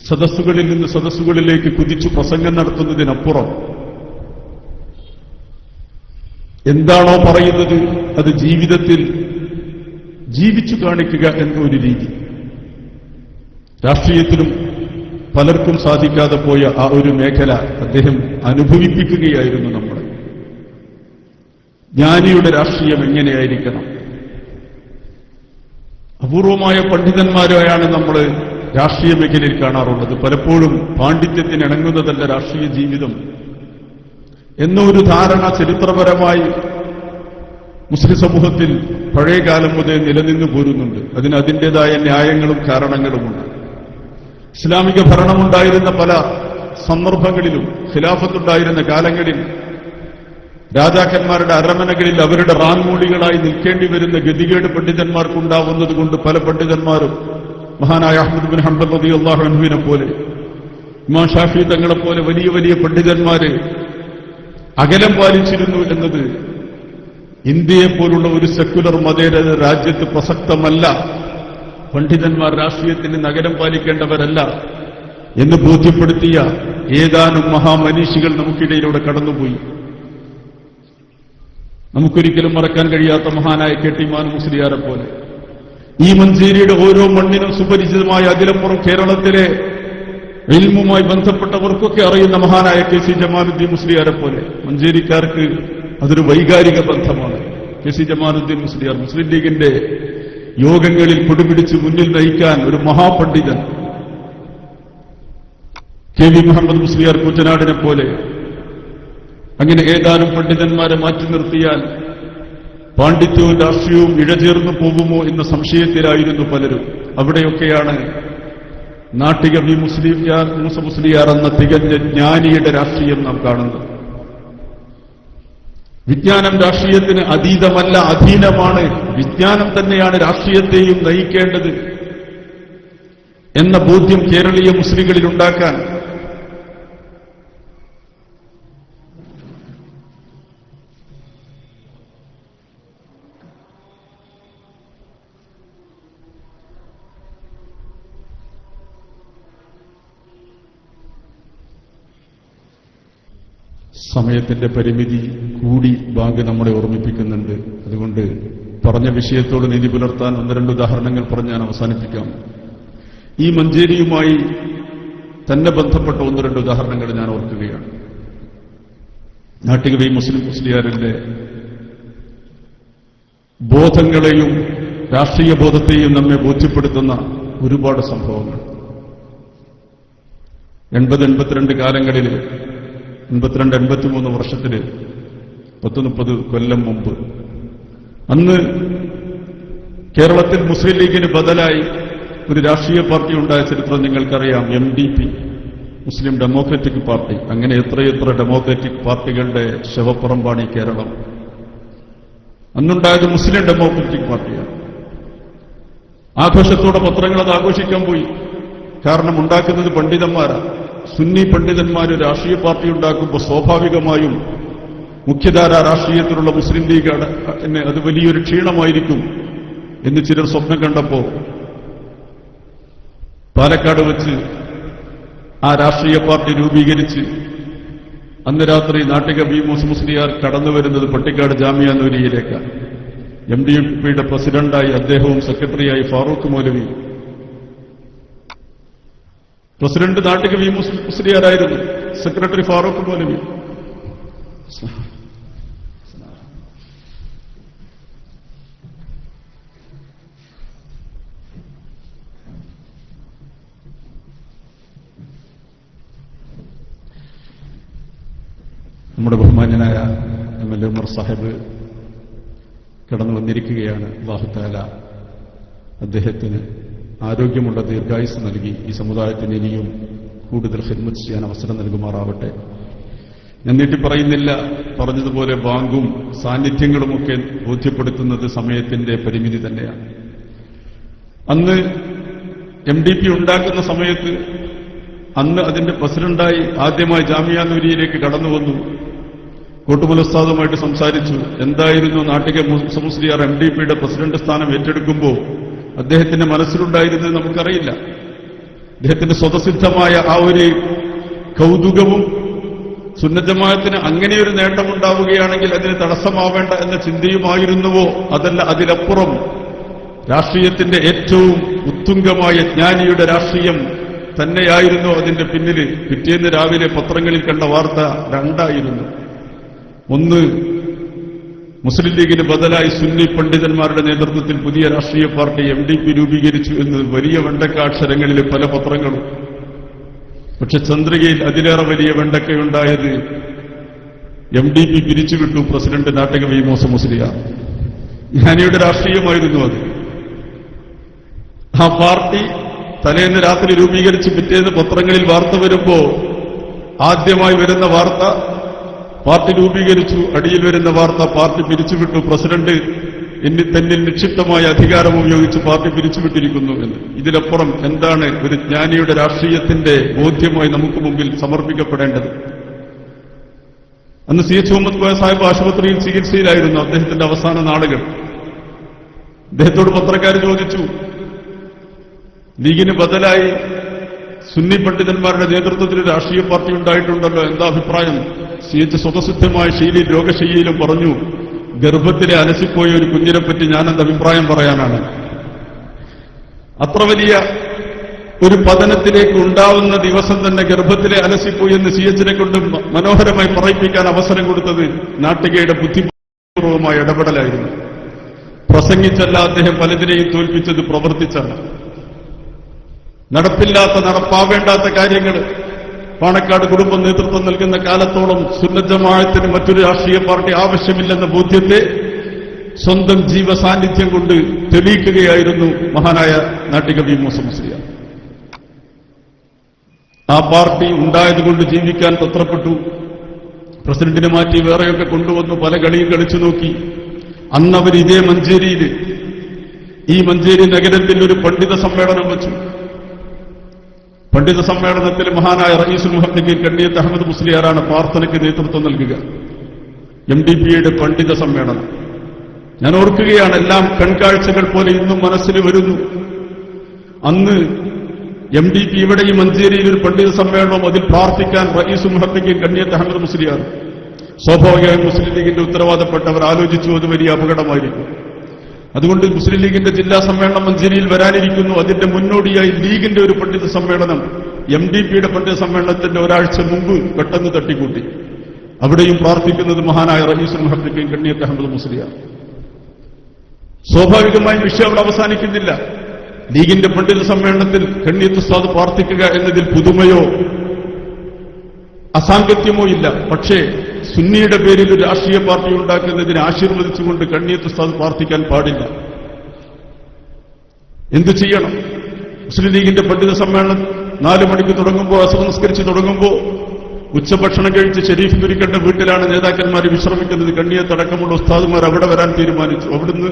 Speaker 2: സദസ്സുകളിൽ നിന്ന് സദസ്സുകളിലേക്ക് കുതിച്ചു പ്രസംഗം നടത്തുന്നതിനപ്പുറം എന്താണോ പറയുന്നത് അത് ജീവിതത്തിൽ ജീവിച്ചു കാണിക്കുക എന്ന ഒരു രീതി. രാഷ്ട്രീയത്തിലും
Speaker 4: പലർക്കും സാധിക്കാതെ പോയ ആ ഒരു മേഖല അദ്ദേഹം അനുഭവിപ്പിക്കുകയായിരുന്നു നമ്മളെ. ജ്ഞാനിയുടെ രാഷ്ട്രീയം എങ്ങനെയായിരിക്കണം? അപൂർവമായ പണ്ഡിതന്മാരെയാണ് നമ്മൾ രാഷ്ട്രീയ മേഖലയിൽ കാണാറുള്ളത്. പലപ്പോഴും പാണ്ഡിത്യത്തിന് ഇണങ്ങുന്നതല്ല രാഷ്ട്രീയ ജീവിതം എന്നൊരു ധാരണ ചരിത്രപരമായി മുസ്ലിം സമൂഹത്തിൽ പഴയകാലം മുതൽ നിലനിന്നു പോരുന്നുണ്ട്. അതിന് അതിൻ്റെതായ ന്യായങ്ങളും കാരണങ്ങളുമുണ്ട്. ഇസ്ലാമിക ഭരണമുണ്ടായിരുന്ന പല സന്ദർഭങ്ങളിലും, ഖിലാഫത്തുണ്ടായിരുന്ന കാലങ്ങളിൽ രാജാക്കന്മാരുടെ അരമനകളിൽ അവരുടെ റാൻമൂളികളായി നിൽക്കേണ്ടി വരുന്ന ഗതികേട് പണ്ഡിതന്മാർക്കുണ്ടാവുന്നത് കൊണ്ട് പല പണ്ഡിതന്മാരും മഹാനായ അഹ്മദ് ബിൻ ഹംബൽ റളിയല്ലാഹു അൻഹുവിനെ പോലെ, ഇമാം ഷാഫി തങ്ങളെപ്പോലെ വലിയ വലിയ പണ്ഡിതന്മാര് അകലം പാലിച്ചിരുന്നു എന്നത് ഇന്ത്യയെപ്പോലുള്ള ഒരു സെക്യുലർ മതേതര രാജ്യത്ത് പ്രസക്തമല്ല. പണ്ഡിതന്മാർ രാഷ്ട്രീയത്തിന് അകലം പാലിക്കേണ്ടവരല്ല എന്ന് ബോധ്യപ്പെടുത്തിയ ഏതാനും മഹാമനീഷികൾ നമുക്കിടയിലൂടെ കടന്നുപോയി. നമുക്കൊരിക്കലും മറക്കാൻ കഴിയാത്ത മഹാനായ കെ ടി മാനു മുസ്ലിയാരെ പോലെ, ഈ മഞ്ചേരിയുടെ ഓരോ മണ്ണിനും സുപരിചിതമായ അതിലപ്പുറം കേരളത്തിലെ ഇൽമുമായി ബന്ധപ്പെട്ടവർക്കൊക്കെ അറിയുന്ന മഹാനായ കെ സി ജമാലുദ്ദീൻ മുസ്ലിയാരെ പോലെ മഞ്ചേരിക്കാർക്ക് അതൊരു വൈകാരിക ബന്ധമാണ്. കെ സി ജമാലുദ്ദീൻ മുസ്ലിയാർ മുസ്ലിം ലീഗിന്റെ യോഗങ്ങളിൽ കൊടിപിടിച്ച് മുന്നിൽ നയിക്കാൻ ഒരു മഹാപണ്ഡിതൻ. കെ വി മുഹമ്മദ് മുസ്ലിയാർ കുറ്റനാടിനെ പോലെ. അങ്ങനെ ഏതാനും പണ്ഡിതന്മാരെ മാറ്റി നിർത്തിയാൽ പാണ്ഡിത്യവും രാഷ്ട്രീയവും ഇഴചേർന്നു പോകുമോ എന്ന സംശയത്തിലായിരുന്നു പലരും. അവിടെയൊക്കെയാണ് നാട്ടിക വി മൂസ മുസ്ലിയാർ എന്ന തികഞ്ഞ ജ്ഞാനിയുടെ രാഷ്ട്രീയം നാം കാണുന്നത്. വിജ്ഞാനം രാഷ്ട്രീയത്തിന് അതീതമല്ല, അധീനമാണ്. വിജ്ഞാനം തന്നെയാണ് രാഷ്ട്രീയത്തെയും നയിക്കേണ്ടത് എന്ന ബോധ്യം കേരളീയ മുസ്ലിങ്ങളിൽ ഉണ്ടാക്കാൻ സമയത്തിന്റെ പരിമിതി കൂടി ബാങ്ക് നമ്മളെ ഓർമ്മിപ്പിക്കുന്നുണ്ട്. അതുകൊണ്ട് പറഞ്ഞ വിഷയത്തോട് നീതി പുലർത്താൻ ഒന്ന് രണ്ട് ഉദാഹരണങ്ങൾ പറഞ്ഞ് ഞാൻ അവസാനിപ്പിക്കാം. ഈ മഞ്ചേരിയുമായി തന്നെ ബന്ധപ്പെട്ട ഒന്ന് രണ്ട് ഉദാഹരണങ്ങൾ ഞാൻ ഓർക്കുകയാണ്. നാട്ടിക വി മുസ്ലിയാരിന്റെ ബോധങ്ങളെയും രാഷ്ട്രീയ ബോധത്തെയും നമ്മെ ബോധ്യപ്പെടുത്തുന്ന ഒരുപാട് സംഭവങ്ങൾ 80-82 കാലങ്ങളിൽ, 82-83 വർഷത്തിൽ 10-30 കൊല്ലം മുമ്പ്, അന്ന് കേരളത്തിൽ മുസ്ലിം ലീഗിന് ബദലായി ഒരു രാഷ്ട്രീയ പാർട്ടി ഉണ്ടായ ചരിത്രം നിങ്ങൾക്കറിയാം. MDP, മുസ്ലിം ഡെമോക്രാറ്റിക് പാർട്ടി. അങ്ങനെ എത്രയെത്ര ഡെമോക്രാറ്റിക് പാർട്ടികളുടെ ശവപ്പറമ്പാണ് ഈ കേരളം. അന്നുണ്ടായത് മുസ്ലിം ഡെമോക്രാറ്റിക് പാർട്ടിയാണ്. ആഘോഷത്തോടെ പത്രങ്ങൾ അത് ആഘോഷിക്കാൻ പോയി. കാരണം ഉണ്ടാക്കുന്നത് പണ്ഡിതന്മാരാണ്. സുന്നി പണ്ഡിതന്മാർ രാഷ്ട്രീയ പാർട്ടി ഉണ്ടാക്കുമ്പോൾ സ്വാഭാവികമായും മുഖ്യധാര രാഷ്ട്രീയത്തിലുള്ള മുസ്ലിം ലീഗ് അത് വലിയൊരു ക്ഷീണമായിരിക്കും എന്ന് ചിലർ സ്വപ്നം കണ്ടപ്പോൾ പാലക്കാട് വെച്ച് ആ രാഷ്ട്രീയ പാർട്ടി രൂപീകരിച്ച് അന്ന് രാത്രി നാട്ടിക വി മുസ്ലിയാർ കടന്നുവരുന്നത് പട്ടിക്കാട് ജാമിയ നൂരിയയിലേക്കാണ്. MDPയുടെ പ്രസിഡന്റായി അദ്ദേഹവും സെക്രട്ടറിയായി ഫാറൂഖ് മൗലവി. പ്രസിഡന്റ് നാട്ടിക വി മുസ്ലിയാരായിരുന്നു, സെക്രട്ടറി ഫാറൂഖ് മൗലവി. നമ്മുടെ ബഹുമാന്യനായ MLA ഉമർ സാഹിബ് കടന്നു വന്നിരിക്കുകയാണ്. അല്ലാഹു തആല അദ്ദേഹത്തിന് ആരോഗ്യമുള്ള ദീർഘായുസ് നൽകി ഈ സമുദായത്തിന് ഇനിയും കൂടുതൽ ഖിദ്മത്ത് ചെയ്യാൻ അവസരം നൽകുമാറാവട്ടെ. ഞാൻ നീട്ടി പറയുന്നില്ല. പറഞ്ഞതുപോലെ ബാങ്കും സാന്നിധ്യങ്ങളുമൊക്കെ ബോധ്യപ്പെടുത്തുന്നത് സമയത്തിന്റെ പരിമിതി തന്നെയാണ്. അന്ന് MDP ഉണ്ടാക്കുന്ന സമയത്ത് അന്ന് അതിന്റെ പ്രസിഡന്റായി ആദ്യമായി ജാമിയ നൂരിയയിലേക്ക് കടന്നു വന്നു. കോട്ടുമല ഉസ്താദുമായിട്ട് സംസാരിച്ചു. എന്തായിരുന്നു നാട്ടിക മുസ്ലിയാർ MDPയുടെ പ്രസിഡന്റ് സ്ഥാനം ഏറ്റെടുക്കുമ്പോൾ അദ്ദേഹത്തിന്റെ മനസ്സിലുണ്ടായിരുന്നത് നമുക്കറിയില്ല. അദ്ദേഹത്തിന്റെ സ്വതസിദ്ധമായ ആ ഒരു കൗതുകവും സുന്നത്ത് അങ്ങനെയൊരു നേട്ടമുണ്ടാവുകയാണെങ്കിൽ അതിന് തടസ്സമാവേണ്ട എന്ന ചിന്തയുമായിരുന്നുവോ? അതല്ല, അതിലപ്പുറം രാഷ്ട്രീയത്തിന്റെ ഏറ്റവും ഉത്തുംഗമായ ജ്ഞാനിയുടെ രാഷ്ട്രീയം തന്നെയായിരുന്നു അതിന്റെ പിന്നിൽ. പിറ്റേന്ന് രാവിലെ പത്രങ്ങളിൽ കണ്ട വാർത്ത രണ്ടായിരുന്നു. ഒന്ന്, മുസ്ലിം ലീഗിന് ബദലായി സുന്നി പണ്ഡിതന്മാരുടെ നേതൃത്വത്തിൽ പുതിയ രാഷ്ട്രീയ പാർട്ടി MDP രൂപീകരിച്ചു എന്ന് വലിയ വെണ്ടക്കാക്ഷരങ്ങളിൽ പല പത്രങ്ങളും. പക്ഷെ ചന്ദ്രികയിൽ അതിലേറെ വലിയ വെണ്ടക്കയുണ്ടായത് MDP പിരിച്ചുവിട്ടു പ്രസിഡന്റ് നാട്ടകവി മൂസ മുസ്ലിയാർ. ജ്ഞാനിയുടെ രാഷ്ട്രീയമായിരുന്നു അത്. ആ പാർട്ടി തലേന്ന് രാത്രി രൂപീകരിച്ച് പിറ്റേന്ന് പത്രങ്ങളിൽ വാർത്ത വരുമ്പോ ആദ്യമായി വരുന്ന വാർത്ത പാർട്ടി രൂപീകരിച്ചു, അടിയിൽ വരുന്ന വാർത്ത പാർട്ടി പിരിച്ചുവിട്ടു, പ്രസിഡന്റ് തന്നിൽ നിക്ഷിപ്തമായ അധികാരം ഉപയോഗിച്ച് പാർട്ടി പിരിച്ചുവിട്ടിരിക്കുന്നു എന്ന്. ഇതിലപ്പുറം എന്താണ് ഒരു ജ്ഞാനിയുടെ രാഷ്ട്രീയത്തിന്റെ ബോധ്യമായി നമുക്ക് മുമ്പിൽ സമർപ്പിക്കപ്പെടേണ്ടത്? അന്ന് CH മുഹമ്മദ് കോയ സാഹിബ് ആശുപത്രിയിൽ ചികിത്സയിലായിരുന്നു. അദ്ദേഹത്തിന്റെ അവസാന നാളുകൾ. അദ്ദേഹത്തോട് പത്രക്കാർ ചോദിച്ചു, ലീഗിന് ബദലായി സുന്നി പണ്ഡിതന്മാരുടെ നേതൃത്വത്തിൽ രാഷ്ട്രീയ പാർട്ടി ഉണ്ടായിട്ടുണ്ടല്ലോ, എന്താ അഭിപ്രായം? CH സ്വതസിദ്ധമായ ശൈലിയിൽ രോഗശൈലിയിലും പറഞ്ഞു, ഗർഭത്തിലെ അലസിപ്പോയ ഒരു കുഞ്ഞിനെപ്പറ്റി ഞാനെന്ത് അഭിപ്രായം പറയാനാണ്? അത്ര വലിയ ഒരു പതനത്തിലേക്ക് ഉണ്ടാവുന്ന ദിവസം തന്നെ ഗർഭത്തിലെ അലസിപ്പോയി എന്ന് CH കൊണ്ട് മനോഹരമായി പറയിപ്പിക്കാൻ അവസരം കൊടുത്തത് നാട്ടികയുടെ ബുദ്ധിപൂർവമായ ഇടപെടലായിരുന്നു. പ്രസംഗിച്ചല്ല അദ്ദേഹം പലതിനെയും തോൽപ്പിച്ചത്, പ്രവർത്തിച്ചല്ല. നടപ്പില്ലാത്ത, നടപ്പാവേണ്ടാത്ത കാര്യങ്ങൾ പാണക്കാട് കുടുംബം നേതൃത്വം നൽകുന്ന കാലത്തോളം സുന്നത്ത് ജമാഅത്തിന് മറ്റൊരു രാഷ്ട്രീയ പാർട്ടി ആവശ്യമില്ലെന്ന ബോധ്യത്തെ സ്വന്തം ജീവസാന്നിധ്യം കൊണ്ട് തെളിയിക്കുകയായിരുന്നു മഹാനായ നാട്ടികവി മൂസ മുസ്ലിയാർ. ആ പാർട്ടി ഉണ്ടായതുകൊണ്ട് ജീവിക്കാൻ തത്രപ്പെട്ടു. പ്രസിഡന്റിനെ മാറ്റി വേറെയൊക്കെ കൊണ്ടുവന്നു, പല കളിയും കളിച്ചു നോക്കി. അന്നവർ ഇതേ മഞ്ചേരിയിൽ, ഈ മഞ്ചേരി നഗരത്തിൽ ഒരു പണ്ഡിത സമ്മേളനം വെച്ചു. പണ്ഡിത സമ്മേളനത്തിൽ മഹാനായ റഈസുൽ മുഹദ്ദിഖീൻ കണ്ണിയത്ത് അഹമ്മദ് മുസ്ലിയാറാണ് പ്രാർത്ഥനയ്ക്ക് നേതൃത്വം നൽകുക. MDPയുടെ പണ്ഡിത സമ്മേളനം ഞാൻ ഓർക്കുകയാണ്. എല്ലാം കൺകാഴ്ചകൾ പോലെ ഇന്നും മനസ്സിൽ വരുന്നു. അന്ന് MDP ഇവിടെ ഈ മഞ്ചേരിയിൽ ഒരു പണ്ഡിത സമ്മേളനം, അതിൽ പ്രാർത്ഥിക്കാൻ റഈസുൽ മുഹദ്ദിഖീൻ കണ്ണിയത്ത് അഹമ്മദ് മുസ്ലിയാർ. സ്വാഭാവികമായും മുസ്ലിം ലീഗിന്റെ ഉത്തരവാദപ്പെട്ടവർ ആലോചിച്ചു അത് വലിയ അപകടമായിരിക്കും. അതുകൊണ്ട് മുസ്ലിം ലീഗിന്റെ ജില്ലാ സമ്മേളനം മഞ്ചേരിയിൽ വരാനിരിക്കുന്നു. അതിന്റെ മുന്നോടിയായി ലീഗിന്റെ ഒരു പണ്ഡിത സമ്മേളനം MDPയുടെ പണ്ഡിത സമ്മേളനത്തിന്റെ ഒരാഴ്ച മുമ്പ് പെട്ടെന്ന് തട്ടിക്കൂട്ടി. അവിടെയും പ്രാർത്ഥിക്കുന്നത് മഹാനായ റഈസുൽ മുഹദ്ദിഖീൻ കണ്ണിയത്ത് അഹമ്മദ് മുസ്ലിയാർ. സ്വാഭാവികമായും വിഷയം അവിടെ അവസാനിക്കുന്നില്ല. ലീഗിന്റെ പണ്ഡിത സമ്മേളനത്തിൽ കണ്ണിയത്ത് ഉസ്താദ് പ്രാർത്ഥിക്കുക എന്നതിൽ പുതുമയോ അസാംഗത്യമോ ഇല്ല. പക്ഷേ സുന്നിയുടെ പേരിൽ ഒരു രാഷ്ട്രീയ പാർട്ടി ഉണ്ടാക്കുന്നതിനെ ആശീർവദിച്ചുകൊണ്ട് കണ്ണിയത്ത് ഉസ്താദ് പ്രാർത്ഥിക്കാൻ പാടില്ല. എന്തു ചെയ്യണം? മുസ്ലിം ലീഗിന്റെ പണ്ഡിത സമ്മേളനം 4 മണിക്ക് തുടങ്ങുമ്പോൾ, അസർ നിസ്കരിച്ച് തുടങ്ങുമ്പോൾ, ഉച്ചഭക്ഷണം കഴിച്ച് ഷെരീഫ് കുരിക്കണ്ട വീട്ടിലാണ് നേതാക്കന്മാർ വിശ്രമിക്കുന്നത്. കണ്ണിയത്തടക്കമുള്ള ഉസ്താദുമാർ അവിടെ വരാൻ തീരുമാനിച്ചു. അവിടുന്ന്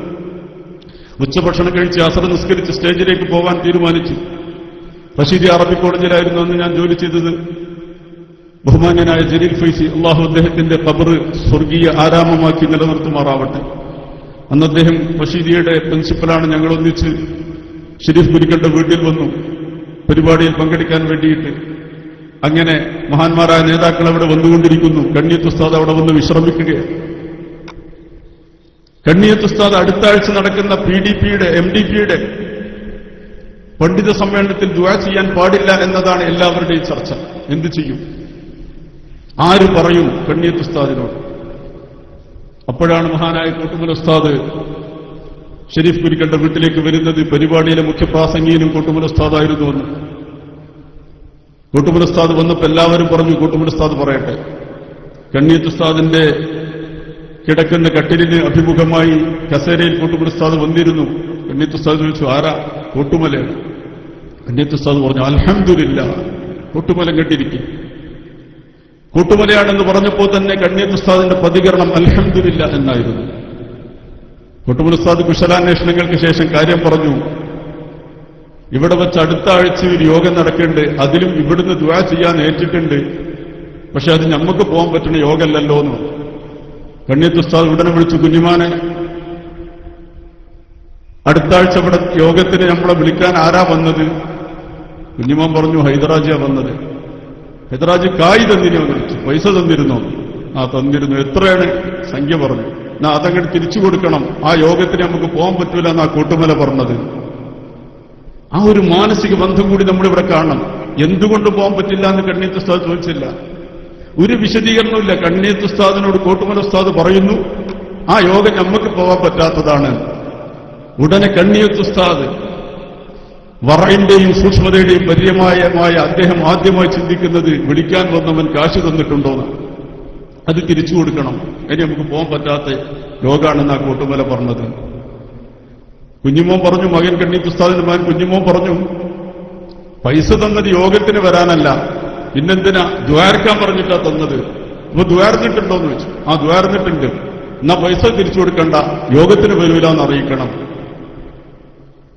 Speaker 4: ഉച്ചഭക്ഷണം കഴിച്ച് അസർ നിസ്കരിച്ച് സ്റ്റേജിലേക്ക് പോകാൻ തീരുമാനിച്ചു. റഷീദി അറബി കോളേജിലായിരുന്നു അന്ന് ഞാൻ ജോലി ചെയ്തത്. ബഹുമാന്യനായ ജലീൽ ഫൈസി, അള്ളാഹു അദ്ദേഹത്തിന്റെ ഖബർ സ്വർഗീയ ആരാമമാക്കി നിലനിർത്തുമാറാവട്ടെ. അന്ന് അദ്ദേഹം റഷീദിയുടെ പ്രിൻസിപ്പലാണ്. ഞങ്ങൾ ഒന്നിച്ച് ഷെരീഫ് കുരിക്കണ്ട വീട്ടിൽ വന്നു പരിപാടിയിൽ പങ്കെടുക്കാൻ വേണ്ടിയിട്ട്. അങ്ങനെ മഹാന്മാരായ നേതാക്കൾ അവിടെ വന്നുകൊണ്ടിരിക്കുന്നു. കണ്ണിയത്ത് ഉസ്താദ് അവിടെ വന്ന് വിശ്രമിക്കുകയാണ്. കണ്ണിയത്ത് ഉസ്താദ് അടുത്ത ആഴ്ച നടക്കുന്ന PDPയുടെ MDPയുടെ പണ്ഡിത സമ്മേളനത്തിൽ ദുആ ചെയ്യാൻ പാടില്ല എന്നതാണ് എല്ലാവരുടെയും ചർച്ച. എന്തു ചെയ്യും? ആര് പറയും കണ്ണിയത്ത് ഉസ്താദിനോട്? അപ്പോഴാണ് മഹാനായ കോട്ടുമല ഉസ്താദ് ഷെരീഫ് കുരിക്കണ്ട വീട്ടിലേക്ക് വരുന്നത്. പരിപാടിയിലെ മുഖ്യപ്രാസംഗികനും കോട്ടുമല ഉസ്താദായിരുന്നുവെന്ന്. കോട്ടുമല ഉസ്താദ് വന്നപ്പോൾ എല്ലാവരും പറഞ്ഞു കോട്ടുമല ഉസ്താദ് പറയട്ടെ. കണ്ണിയത്ത് ഉസ്താദിന്റെ കിടക്കുന്ന കട്ടിലിന് അഭിമുഖമായി കസേരയിൽ കോട്ടുമല ഉസ്താദ് വന്നിരുന്നു. കണ്ണിയത്ത് ഉസ്താദ് ചോദിച്ചു, ആരാ? കോട്ടുമലയാണ്. കണ്ണിയത്ത് ഉസ്താദ് പറഞ്ഞു, അൽഹംദുലില്ലാ, കോട്ടുമല കണ്ടിരിക്കും. കോട്ടുമലയാണെന്ന് പറഞ്ഞപ്പോൾ തന്നെ കണ്ണിയത്ത് ഉസ്താദിന്റെ പ്രതികരണം അൽഹംദുലില്ലാ എന്നായിരുന്നു. കോട്ടുമല ഉസ്താദ് കുശലാന്വേഷണങ്ങൾക്ക് ശേഷം കാര്യം പറഞ്ഞു. ഇവിടെ വെച്ച് അടുത്ത ആഴ്ച ഒരു യോഗം നടക്കേണ്ട, അതിലും ഇവിടുന്ന് ദുആ ചെയ്യാൻ ഏറ്റിട്ടുണ്ട്. പക്ഷെ അത് നമുക്ക് പോകാൻ പറ്റുന്ന യോഗമല്ലല്ലോ എന്ന് പറഞ്ഞു. കണ്ണിയത്ത് ഉസ്താദ് ഉടനെ വിളിച്ചു, കുഞ്ഞുമാനെ, അടുത്ത ആഴ്ച ഇവിടെ യോഗത്തിന് നമ്മളെ വിളിക്കാൻ ആരാ വന്നത്? കുഞ്ഞുമാൻ പറഞ്ഞു, ഹൈദരാജിയാ വന്നത്. ഹൈദരാജി കായ് തന്നിനോ എന്ന് വിളിച്ചു. പൈസ തന്നിരുന്നോ? ആ തന്നിരുന്നു. എത്രയാണ്? സംഖ്യ പറഞ്ഞു. എന്നാ അതങ്ങോട്ട് തിരിച്ചു കൊടുക്കണം, ആ യോഗത്തിന് നമുക്ക് പോകാൻ പറ്റൂല എന്നാ കോട്ടുമല പറഞ്ഞത്. ആ ഒരു മാനസിക ബന്ധം കൂടി നമ്മളിവിടെ കാണണം. എന്തുകൊണ്ട് പോകാൻ പറ്റില്ല എന്ന് കണ്ണീത്ത് ഉസ്താദ് ചോദിച്ചില്ല. ഒരു വിശദീകരണമില്ല. കണ്ണീത്ത് ഉസ്താദിനോട് കോട്ടുമല ഉസ്താദ് പറയുന്നു, ആ യോഗം നമുക്ക് പോകാൻ പറ്റാത്തതാണ്. ഉടനെ കണ്ണീത്ത് ഉസ്താദ് വറയിന്റെയും സൂക്ഷ്മതയുടെയും പര്യമായ അദ്ദേഹം ആദ്യമായി ചിന്തിക്കുന്നത് വിളിക്കാൻ വന്നവൻ കാശ് തന്നിട്ടുണ്ടോന്ന്, അത് തിരിച്ചു കൊടുക്കണം, ഇനി നമുക്ക് പോകാൻ പറ്റാത്ത യോഗാണെന്നാ കോട്ടുമല പറഞ്ഞത്. കുഞ്ഞുമോൻ പറഞ്ഞു, മകൻ കണ്ണീത്ത് ഉസ്താദിന്റെ മകൻ കുഞ്ഞുമോൻ പറഞ്ഞു, പൈസ തന്നത് യോഗത്തിന് വരാനല്ല, പിന്നെന്തിനാ ദ്വാരക്കാൻ പറഞ്ഞിട്ടാ തന്നത്. അപ്പൊ ദ്വാരന്നിട്ടുണ്ടോന്ന് ചോദിച്ചു. ആ ദ്വാരന്നിട്ടുണ്ട്, എന്നാ പൈസ തിരിച്ചു കൊടുക്കണ്ട, യോഗത്തിന് വരൂലെന്ന് അറിയിക്കണം.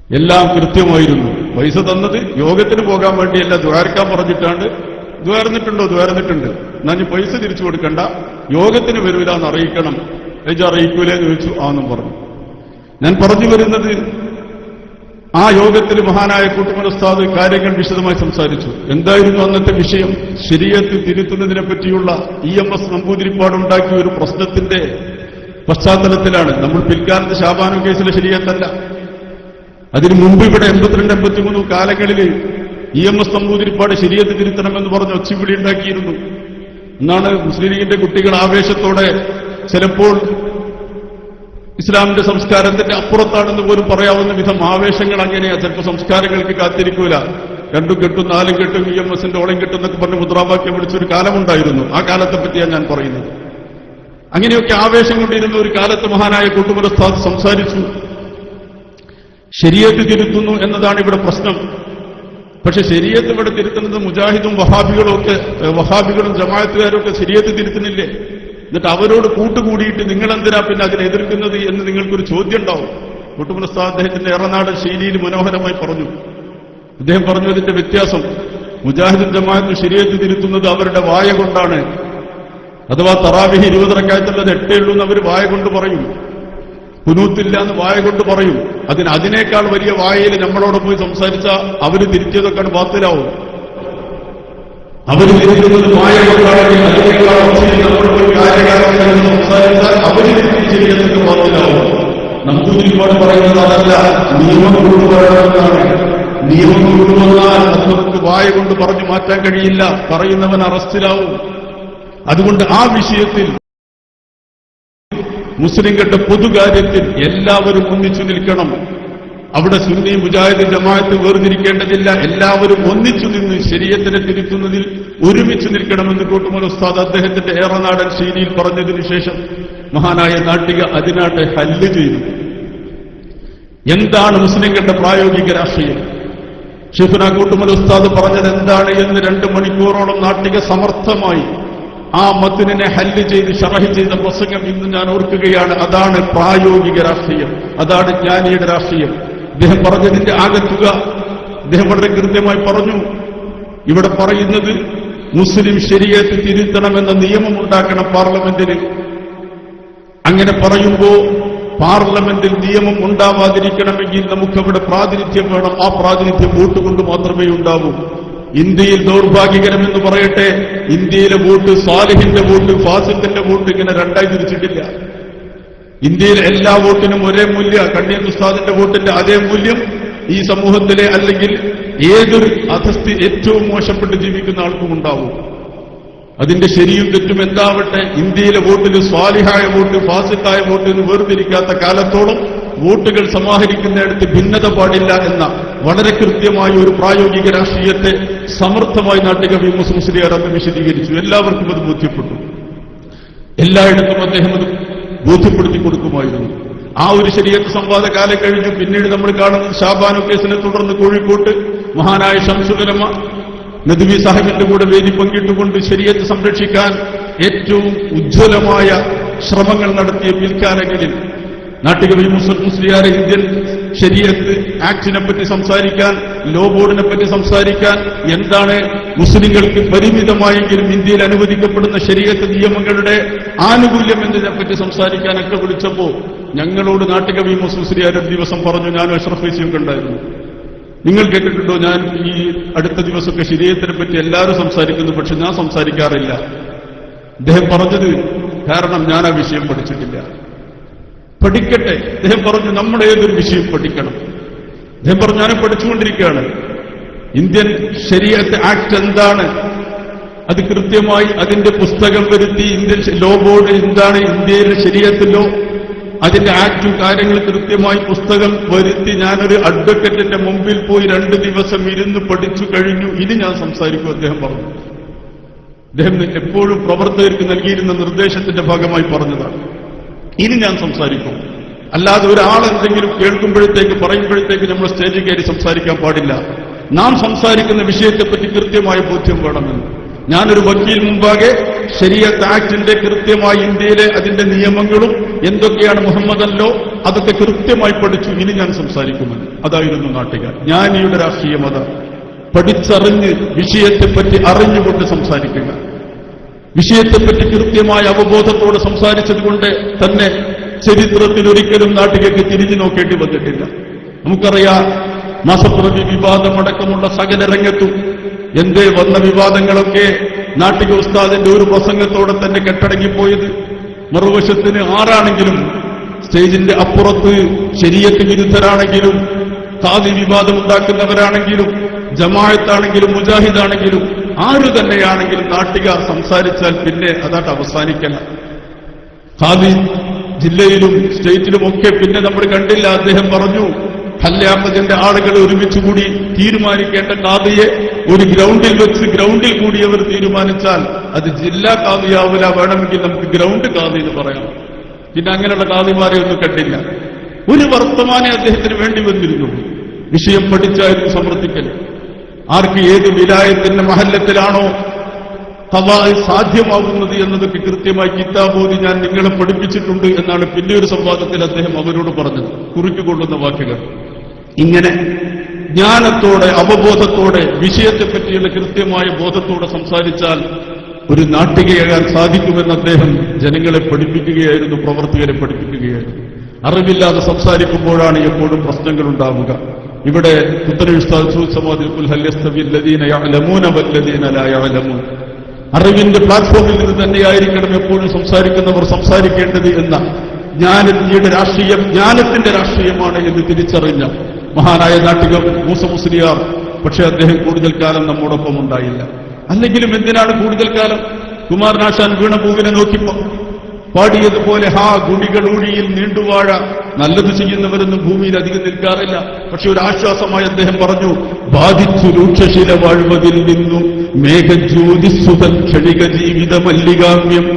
Speaker 4: എല്ലാം കൃത്യമായിരുന്നു. പൈസ തന്നത് യോഗത്തിന് പോകാൻ വേണ്ടിയല്ല, ദ്വാരക്കാൻ പറഞ്ഞിട്ടാണ്. ദ്വാരന്നിട്ടുണ്ടോ? ദ്വാരന്നിട്ടുണ്ട്. എന്നാ നീ പൈസ തിരിച്ചു കൊടുക്കണ്ട, യോഗത്തിന് വരൂലെന്ന് അറിയിക്കണം. അറിയിക്കൂലെന്ന് ചോദിച്ചു. ആന്നും പറഞ്ഞു. ഞാൻ പറഞ്ഞു വരുന്നത്, ആ യോഗത്തിൽ മഹാനായ കൂട്ടുമല ഉസ്താദ് കാര്യങ്ങൾ വിശദമായി സംസാരിച്ചു. എന്തായിരുന്നു അന്നത്തെ വിഷയം? ശരീഅത്ത് തിരുത്തുന്നതിനെ പറ്റിയുള്ള EMS നമ്പൂതിരിപ്പാടുണ്ടാക്കിയ ഒരു പ്രശ്നത്തിന്റെ പശ്ചാത്തലത്തിലാണ്. നമ്മൾ പിൽക്കാലത്ത് ഷാബാനു കേസിലെ ശരീഅത്തല്ല, അതിനു മുമ്പ് ഇവിടെ 82-83 കാലങ്ങളിൽ EMS നമ്പൂതിരിപ്പാട് ശരീഅത്ത് തിരുത്തണമെന്ന് പറഞ്ഞ് ഒച്ചവിളി ഉണ്ടാക്കിയിരുന്നു. എന്നാണ് മുസ്ലിം ലീഗിന്റെ കുട്ടികൾ ആവേശത്തോടെ ചിലപ്പോൾ ഇസ്ലാമിന്റെ സംസ്കാരത്തിന്റെ അപ്പുറത്താണെന്ന് പോലും പറയാവുന്ന വിധം ആവേശങ്ങൾ അങ്ങനെയാ. ചിലപ്പോൾ സംസ്കാരങ്ങൾക്ക് കാത്തിരിക്കൂല. 2 കെട്ടും 4 കെട്ടും EMSന്റെ ഓളം കെട്ടും എന്നൊക്കെ പറഞ്ഞ് മുദ്രാവാക്യം വിളിച്ചൊരു കാലമുണ്ടായിരുന്നു. ആ കാലത്തെ പറ്റിയാണ് ഞാൻ പറയുന്നത്. അങ്ങനെയൊക്കെ ആവേശം കൊണ്ടിരുന്ന ഒരു കാലത്ത് മഹാനായ കൂട്ടുമല ഉസ്താദ് സംസാരിച്ചു. ശരീഅത്ത് തിരുത്തുന്നു എന്നതാണ് ഇവിടെ പ്രശ്നം. പക്ഷെ ശരീഅത്ത് ഇവിടെ തിരുത്തുന്നത് മുജാഹിദും വഹാബികളും ജമാഅത്തുകാരും ഒക്കെ ശരീഅത്ത് തിരുത്തുന്നില്ലേ? എന്നിട്ട് അവരോട് കൂട്ടുകൂടിയിട്ട് നിങ്ങളെന്തിനാ പിന്നെ അതിനെ എതിർക്കുന്നത് എന്ന് നിങ്ങൾക്കൊരു ചോദ്യം ഉണ്ടാവും. കൂട്ടുമല ഉസ്താദ് അദ്ദേഹത്തിന്റെ ഏറനാടൻ ശൈലിയിൽ മനോഹരമായി പറഞ്ഞു. അദ്ദേഹം പറഞ്ഞു, അതിന്റെ വ്യത്യാസം, മുജാഹിദും ജമാഅത്തും ശരീഅത്ത് തിരുത്തുന്നത് അവരുടെ വായ കൊണ്ടാണ്. അഥവാ തറാവിഹി 20 റക്അത്തുള്ളത് 8 ഉള്ളൂ എന്ന് അവർ വായ കൊണ്ട് പറയും. കുനൂത്തില്ല എന്ന് വായ കൊണ്ട് പറയും. അതിനേക്കാൾ വലിയ വായയിൽ നമ്മളോട് പോയി സംസാരിച്ചാൽ അവര് തിരിച്ചതൊക്കെയാണ് ബാത്തിലാവും. അവര് തിരിക്കുന്നത് വായ കൊണ്ടാണെങ്കിൽ അതിനേക്കാൾ സംസാരിച്ചാൽ അവര് തിരിച്ചതൊക്കെ ബാത്തിലാവും. നമുക്ക് ഒരുപാട് പറയുന്നത് അതല്ല, നിയമം കൊണ്ടുവരണമെന്നാണ്. നിയമം കൊണ്ടുവന്നാൽ നമുക്ക് വായ കൊണ്ട് പറഞ്ഞു മാറ്റാൻ കഴിയില്ല, പറയുന്നവൻ അറസ്റ്റിലാവും. അതുകൊണ്ട് ആ വിഷയത്തിൽ മുസ്ലിങ്ങളുടെ പൊതുകാര്യത്തിൽ എല്ലാവരും ഒന്നിച്ചു നിൽക്കണം. അവിടെ സുന്നി മുജാഹിദ് ജമാഅത്ത് വേർതിരിക്കേണ്ടതില്ല. എല്ലാവരും ഒന്നിച്ചു നിന്ന് ശരീഅത്തിനെ തിരുത്തുന്നതിൽ ഒരുമിച്ച് നിൽക്കണമെന്ന് കൂട്ടുമല ഉസ്താദ് അദ്ദേഹത്തിന്റെ ഏറനാടൻ ശൈലിയിൽ പറഞ്ഞതിനു ശേഷം മഹാനായ നാട്ടിക അതിനാട്ടെ ഹല്ല് ചെയ്തു. എന്താണ് മുസ്ലിങ്ങളുടെ പ്രായോഗിക രാഷ്ട്രീയം? ഷെയ്ഖുനാ കൂട്ടുമല ഉസ്താദ് പറഞ്ഞത് എന്താണ് എന്ന് 2 മണിക്കൂറോളം നാട്ടിക സമർത്ഥമായി ആ മത്തിനെ ഹല്ല് ചെയ്ത് ശറഹ് ചെയ്ത പ്രസംഗം ഇന്ന് ഞാൻ ഓർക്കുകയാണ്. അതാണ് പ്രായോഗിക രാഷ്ട്രീയം, അതാണ് ജ്ഞാനിയുടെ രാഷ്ട്രീയം. അദ്ദേഹം പറഞ്ഞതിന്റെ ആകത്തുക അദ്ദേഹം വളരെ കൃത്യമായി പറഞ്ഞു. ഇവിടെ പറയുന്നത് മുസ്ലിം ശരീഅത്ത് തിരുത്തണമെന്ന നിയമം ഉണ്ടാക്കണം പാർലമെന്റിന്. അങ്ങനെ പറയുമ്പോൾ പാർലമെന്റിൽ നിയമം ഉണ്ടാവാതിരിക്കണമെങ്കിൽ നമുക്കവിടെ പ്രാതിനിധ്യം വേണം. ആ പ്രാതിനിധ്യം വോട്ട് കൊണ്ട് മാത്രമേ ഉണ്ടാവൂ. ഇന്ത്യയിൽ ദൗർഭാഗ്യകരമെന്ന് പറയട്ടെ, ഇന്ത്യയിലെ വോട്ട് സാലിഹിന്റെ വോട്ട്, ഫാസിഖിന്റെ വോട്ട് ഇങ്ങനെ രണ്ടായി തിരിച്ചിട്ടില്ല. ഇന്ത്യയിൽ എല്ലാ വോട്ടിനും ഒരേ മൂല്യം, കണ്ണീർ ഉസ്താദിന്റെ വോട്ടിന്റെ അതേ മൂല്യം ഈ സമൂഹത്തിലെ അല്ലെങ്കിൽ ഏതൊരു അധസ്ഥി ഏറ്റവും മോശപ്പെട്ട് ജീവിക്കുന്ന ആൾക്കും ഉണ്ടാവും. അതിന്റെ ശരിയും തെറ്റും എന്താവട്ടെ, ഇന്ത്യയിലെ വോട്ടിൽ സ്വാലിഹായ വോട്ട് ഫാസിഖായ വോട്ട് എന്ന് വേർതിരിക്കാത്ത കാലത്തോളം വോട്ടുകൾ സമാഹരിക്കുന്നിടത്ത് ഭിന്നത പാടില്ല എന്ന വളരെ കൃത്യമായ ഒരു പ്രായോഗിക രാഷ്ട്രീയത്തെ സമർത്ഥമായി നാട്ടുകവി മുസ്ലിയാർ അന്ന് വിശദീകരിച്ചു. എല്ലാവർക്കും അത് ബോധ്യപ്പെട്ടു. എല്ലായിടത്തും അദ്ദേഹം അത് ബോധ്യപ്പെടുത്തി കൊടുക്കുമായിരുന്നു. ആ ഒരു ശരീഅത്ത് സംവാദ കാലം കഴിഞ്ഞു. പിന്നീട് നമ്മൾ കാണുന്നത് ഷാബാനു കേസിനെ തുടർന്ന് കോഴിക്കോട്ട് മഹാനായ ശംസുൽ ഉലമ നദ്വി സാഹിബിന്റെ കൂടെ വേദി പങ്കിട്ടുകൊണ്ട് ശരീഅത്ത് സംരക്ഷിക്കാൻ ഏറ്റവും ഉജ്ജ്വലമായ ശ്രമങ്ങൾ നടത്തിയ പിൽക്കാലങ്ങളിൽ നാട്ടുകവി മുസ്ലിയാരെ ഇന്ത്യൻ ശരീഅത്ത് ആക്ടിനെ പറ്റി സംസാരിക്കാൻ, ലോ ബോർഡിനെ പറ്റി സംസാരിക്കാൻ, എന്താണ് മുസ്ലിങ്ങൾക്ക് പരിമിതമായെങ്കിലും ഇന്ത്യയിൽ അനുവദിക്കപ്പെടുന്ന ശരീഅത്ത് നിയമങ്ങളുടെ ആനുകൂല്യം എന്നതിനെപ്പറ്റി സംസാരിക്കാനൊക്കെ വിളിച്ചപ്പോ ഞങ്ങളോട് നാട്ടുകവി മുസ്ലിയാർ ഒരു ദിവസം പറഞ്ഞു, ഞാനും അഷ്റഫ് ഫൈസിയൊക്കെ ഉണ്ടായിരുന്നു, നിങ്ങൾ കേട്ടിട്ടുണ്ടോ, ഞാൻ ഈ അടുത്ത ദിവസമൊക്കെ ശരീഅത്തിനെ പറ്റി എല്ലാവരും സംസാരിക്കുന്നു, പക്ഷെ ഞാൻ സംസാരിക്കാറില്ല. അദ്ദേഹം പറഞ്ഞത് കാരണം ഞാൻ ആ വിഷയം പഠിച്ചിട്ടില്ല. പഠിക്കട്ടെ. അദ്ദേഹം പറഞ്ഞു നമ്മൾ ഏതൊരു വിഷയം പഠിക്കണം. അദ്ദേഹം പറഞ്ഞു ഞാനും പഠിച്ചുകൊണ്ടിരിക്കുകയാണ്. ഇന്ത്യൻ ശരീഅത്ത് ആക്ട് എന്താണ്, അത് കൃത്യമായി അതിന്റെ പുസ്തകം വരുത്തി ഇന്ത്യൻ ലോ ബോർഡ് എന്താണ് ഇന്ത്യയിലെ ശരീഅത്ത് ലോ, അതിന്റെ ആക്ടും കാര്യങ്ങൾ കൃത്യമായി പുസ്തകം വരുത്തി ഞാനൊരു അഡ്വക്കറ്റിന്റെ മുമ്പിൽ പോയി 2 ദിവസം ഇരുന്ന് പഠിച്ചു കഴിഞ്ഞു. ഇനി ഞാൻ സംസാരിക്കും അദ്ദേഹം പറഞ്ഞു. അദ്ദേഹം എപ്പോഴും പ്രവർത്തകർക്ക് നൽകിയിരുന്ന നിർദ്ദേശത്തിന്റെ ഭാഗമായി പറഞ്ഞതാണ്. ഇനി ഞാൻ സംസാരിക്കും. അല്ലാതെ ഒരാൾ എന്തെങ്കിലും കേൾക്കുമ്പോഴത്തേക്ക് പറയുമ്പോഴത്തേക്ക് നമ്മൾ സ്റ്റേജിൽ കയറി സംസാരിക്കാൻ പാടില്ല. നാം സംസാരിക്കുന്ന വിഷയത്തെപ്പറ്റി കൃത്യമായ ബോധ്യം വേണമെന്ന്. ഞാനൊരു വക്കീൽ മുമ്പാകെ ശരീഅത്ത് ആക്ടിന്റെ കൃത്യമായി ഇന്ത്യയിലെ അതിന്റെ നിയമങ്ങളും എന്തൊക്കെയാണ് മുഹമ്മദല്ലോ അതൊക്കെ കൃത്യമായി പഠിച്ചു. ഇനി ഞാൻ സംസാരിക്കുമെന്ന്. അതായിരുന്നു നാട്ടുകാർ. ജ്ഞാനിയുടെ രാഷ്ട്രീയം അതാ. പഠിച്ചറിഞ്ഞ് വിഷയത്തെപ്പറ്റി അറിഞ്ഞുകൊണ്ട് സംസാരിക്കുക. വിഷയത്തെപ്പറ്റി കൃത്യമായ അവബോധത്തോടെ സംസാരിച്ചതുകൊണ്ട് തന്നെ ചരിത്രത്തിൽ ഒരിക്കലും നാട്ടിലേക്ക് തിരിഞ്ഞു നോക്കേണ്ടി വന്നിട്ടില്ല. നമുക്കറിയാം, മാസപ്രതി വിവാദമടക്കമുള്ള സകല രംഗത്തും എന്തേ വന്ന വിവാദങ്ങളൊക്കെ നാട്ടിക ഉസ്താദിന്റെ ഒരു പ്രസംഗത്തോടെ തന്നെ കെട്ടടങ്ങിപ്പോയത്. മറുവശത്തിന് ആരാണെങ്കിലും സ്റ്റേജിന്റെ അപ്പുറത്ത് ശരീഅത്ത് വിരുദ്ധരാണെങ്കിലും ഖാദി വിവാദമുണ്ടാക്കുന്നവരാണെങ്കിലും ജമാഅത്താണെങ്കിലും മുജാഹിദാണെങ്കിലും ആരു തന്നെയാണെങ്കിലും നാട്ടിക സംസാരിച്ചാൽ പിന്നെ അതാട്ട് അവസാനിക്കണം. ഖാദി ജില്ലയിലും സ്റ്റേറ്റിലുമൊക്കെ പിന്നെ നമ്മൾ കണ്ടില്ല. അദ്ദേഹം പറഞ്ഞു, ഹല്ലാമതിന്റെ ആളുകൾ ഒരുമിച്ചുകൂടി തീരുമാനിക്കേണ്ട ഖാദിയെ ഒരു ഗ്രൗണ്ടിൽ വെച്ച് ഗ്രൗണ്ടിൽ കൂടി അവർ തീരുമാനിച്ചാൽ അത് ജില്ലാ ഖാദിയാവില്ല, വേണമെങ്കിൽ നമുക്ക് ഗ്രൗണ്ട് ഖാദി എന്ന് പറയാം. പിന്നെ അങ്ങനെയുള്ള ഖാദിമാരെ ഒന്നും കണ്ടില്ല. ഒരു വർത്തമാനെ അദ്ദേഹത്തിന് വേണ്ടി വന്നിരുന്നു. വിഷയം പഠിച്ചായിരുന്നു സമർത്ഥിക്കൽ. ആർക്ക് ഏത് വിലായത്തിന്റെ മഹല്ലത്തിലാണോ ഖദാ സാധ്യമാകുന്നത് എന്നതൊക്കെ കൃത്യമായി കിതാബോധി ഞാൻ നിങ്ങളെ പഠിപ്പിച്ചിട്ടുണ്ട് എന്നാണ് പിന്നെ ഒരു സംവാദത്തിൽ അദ്ദേഹം അവരോട് പറഞ്ഞത്. കുറിക്കുകൊള്ളുന്ന വാക്കുകൾ. ഇങ്ങനെ ജ്ഞാനത്തോടെ അവബോധത്തോടെ വിഷയത്തെപ്പറ്റിയുള്ള കൃത്യമായ ബോധത്തോടെ സംസാരിച്ചാൽ ഒരു നാട്ടികയാകാൻ സാധിക്കുമെന്ന് അദ്ദേഹം ജനങ്ങളെ പഠിപ്പിക്കുകയായിരുന്നു, പ്രവർത്തകരെ പഠിപ്പിക്കുകയായിരുന്നു. അറിവില്ലാതെ സംസാരിക്കുമ്പോഴാണ് എപ്പോഴും പ്രശ്നങ്ങൾ ഉണ്ടാവുക. ഇവിടെ അറിവിന്റെ പ്ലാറ്റ്ഫോമിൽ നിന്ന് തന്നെയായിരിക്കണം എപ്പോഴും സംസാരിക്കുന്നവർ സംസാരിക്കേണ്ടത് എന്ന ജ്ഞാനത്തിന്റെ രാഷ്ട്രീയം ജ്ഞാനത്തിന്റെ രാഷ്ട്രീയമാണ് എന്ന് തിരിച്ചറിഞ്ഞ മഹാനായ നാട്ടികം മൂസ മുസ്ലിയാർ. പക്ഷെ അദ്ദേഹം കൂടുതൽ കാലം നമ്മോടൊപ്പം ഉണ്ടായില്ല. അല്ലെങ്കിലും എന്തിനാണ് കൂടുതൽ കാലം? കുമാരനാശാൻ വീണപൂവിനെ നോക്കിപ്പോ പാടിയതുപോലെ ഹാ ഗുണികളൂഴിയിൽ നീണ്ടുവാഴ, നല്ലത് ചെയ്യുന്നവരൊന്നും ഭൂമിയിൽ അധികം നിൽക്കാറില്ല. പക്ഷെ ഒരു ആശ്വാസമായി അദ്ദേഹം പറഞ്ഞു, ബാധിച്ചു രൂക്ഷശില വാഴ്വതിൽ നിന്നും മേഘജ്യോതിസുതൻ ക്ഷണിക ജീവിത മല്ലികാമ്യം.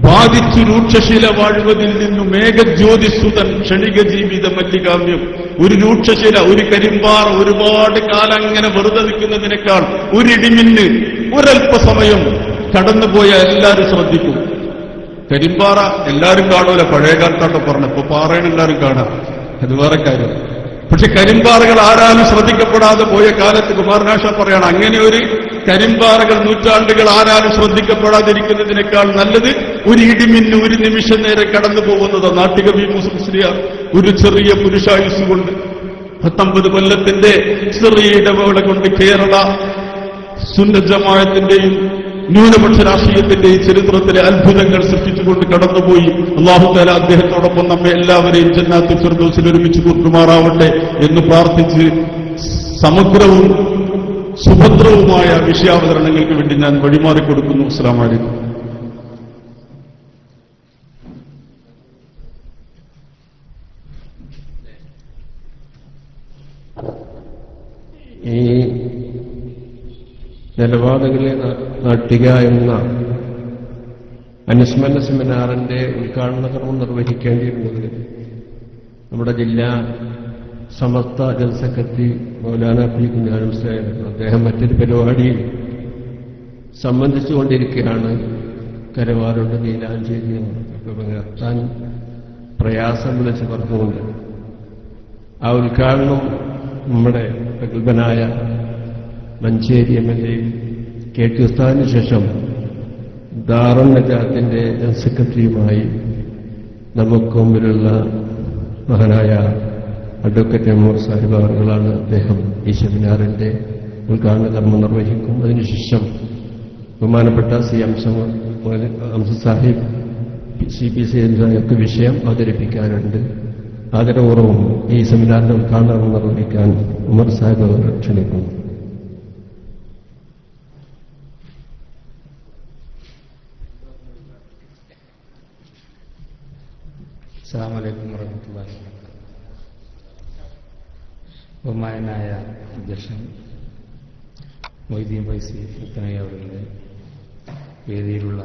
Speaker 4: ബാധിച്ചു രൂക്ഷശില വാഴ്വതിൽ നിന്നും മേഘജ്യോതിസുതൻ ക്ഷണിക ജീവിത മല്ലികാമ്യം. ഒരു രൂക്ഷശില, ഒരു കരിമ്പാറ ഒരുപാട് കാലം അങ്ങനെ വെറുതെ നിൽക്കുന്നതിനേക്കാൾ ഒരിടിമിന്ന് ഒരല്പസമയം കടന്നുപോയ എല്ലാവരും ശ്രദ്ധിക്കും. കരിമ്പാറ എല്ലാവരും കാണൂല, പഴയ കാലത്താട്ടോ പറഞ്ഞപ്പോ പാറയാണ് എല്ലാവരും കാണാം, അത് വേറെ കാര്യം. പക്ഷെ കരിമ്പാറകൾ ആരാലും ശ്രദ്ധിക്കപ്പെടാതെ പോയ കാലത്ത് കുമാരനാശ പറയാണ്, അങ്ങനെ ഒരു കരിമ്പാറകൾ നൂറ്റാണ്ടുകൾ ആരാലും ശ്രദ്ധിക്കപ്പെടാതിരിക്കുന്നതിനേക്കാൾ നല്ലത് ഒരു ഇടിമിന്ന് ഒരു നിമിഷം നേരെ കടന്നു പോകുന്നത്. നാട്ടിക വി മുസ്ലിയാർ ഒരു ചെറിയ പുരുഷായുസ് കൊണ്ട് 19 കൊല്ലത്തിന്റെ ചെറിയ ഇടവേള കൊണ്ട് കേരള സുന്നത്ത് ജമാഅത്തിന്റെയും ന്യൂനപക്ഷ രാഷ്ട്രീയത്തിന്റെയും ചരിത്രത്തിലെ അത്ഭുതങ്ങൾ സൃഷ്ടിച്ചുകൊണ്ട് കടന്നുപോയി. അല്ലാഹു തആല അദ്ദേഹത്തോടൊപ്പം നമ്മെ എല്ലാവരെയും ജന്നാത്തുൽ ഫിർദൗസിൽ ഒരുമിച്ച് കൂട്ടുമാറാവട്ടെ എന്ന് പ്രാർത്ഥിച്ച് സമഗ്രവും സുഭദ്രവുമായ വിഷയാവതരണങ്ങൾക്ക് വേണ്ടി ഞാൻ വഴിമാറിക്കൊടുക്കുന്നു. അസ്സലാമു അലൈക്കും.
Speaker 3: ഈ നിലപാടുകളെ നാട്ടിക എന്ന അനുസ്മരണ സെമിനാറിന്റെ ഉദ്ഘാടന കർമ്മം നിർവഹിക്കേണ്ടിയിരുന്നത് നമ്മുടെ ജില്ലാ Samastha general secretary Maulana P Kunjanam Sahib. അദ്ദേഹം മറ്റൊരു പരിപാടിയിൽ സംബന്ധിച്ചുകൊണ്ടിരിക്കുകയാണ്. കരവാറുണ്ട് നീലാഞ്ചേരി നിർത്താൻ പ്രയാസം വിളിച്ച് പറഞ്ഞുകൊണ്ട് ആ ഉദ്ഘാടനം നമ്മുടെ പ്രഗത്ഭനായ മഞ്ചേരി MLA KT ഉസ്താദിന് ശേഷം ദാറുൻ നജാത്തിന്റെ ജനറൽ സെക്രട്ടറിയുമായി നമുക്ക് മുമ്പിലുള്ള മഹാനായ അഡ്വക്കേറ്റ് എം സാഹിബ് അവர்களാണ്. അദ്ദേഹം ഈ സെമിനാറിന്റെ ഉദ്ഘാടന കർമ്മം നിർവഹിക്കും. അതിനുശേഷം ബഹുമാനപ്പെട്ട അംസ സാഹിബ് CPC ഒക്കെ വിഷയം അവതരിപ്പിക്കാനുണ്ട്. ആദരപൂർവ്വം ഈ സെമിനാറിന്റെ ഉദ്ഘാടനം നിർവഹിക്കാൻ ഉമർ സാഹിബ് അവർ ക്ഷണിക്കുന്നു.
Speaker 5: അസ്സലാമു അലൈക്കും വറഹ്മത്തുള്ളാഹി വബറകാതുഹു. ബഹുമാനനായ അധ്യക്ഷൻ മൊയ്തീൻ ഫൈസി ഫത്തനൈ അവരുടെ വേദിയിലുള്ള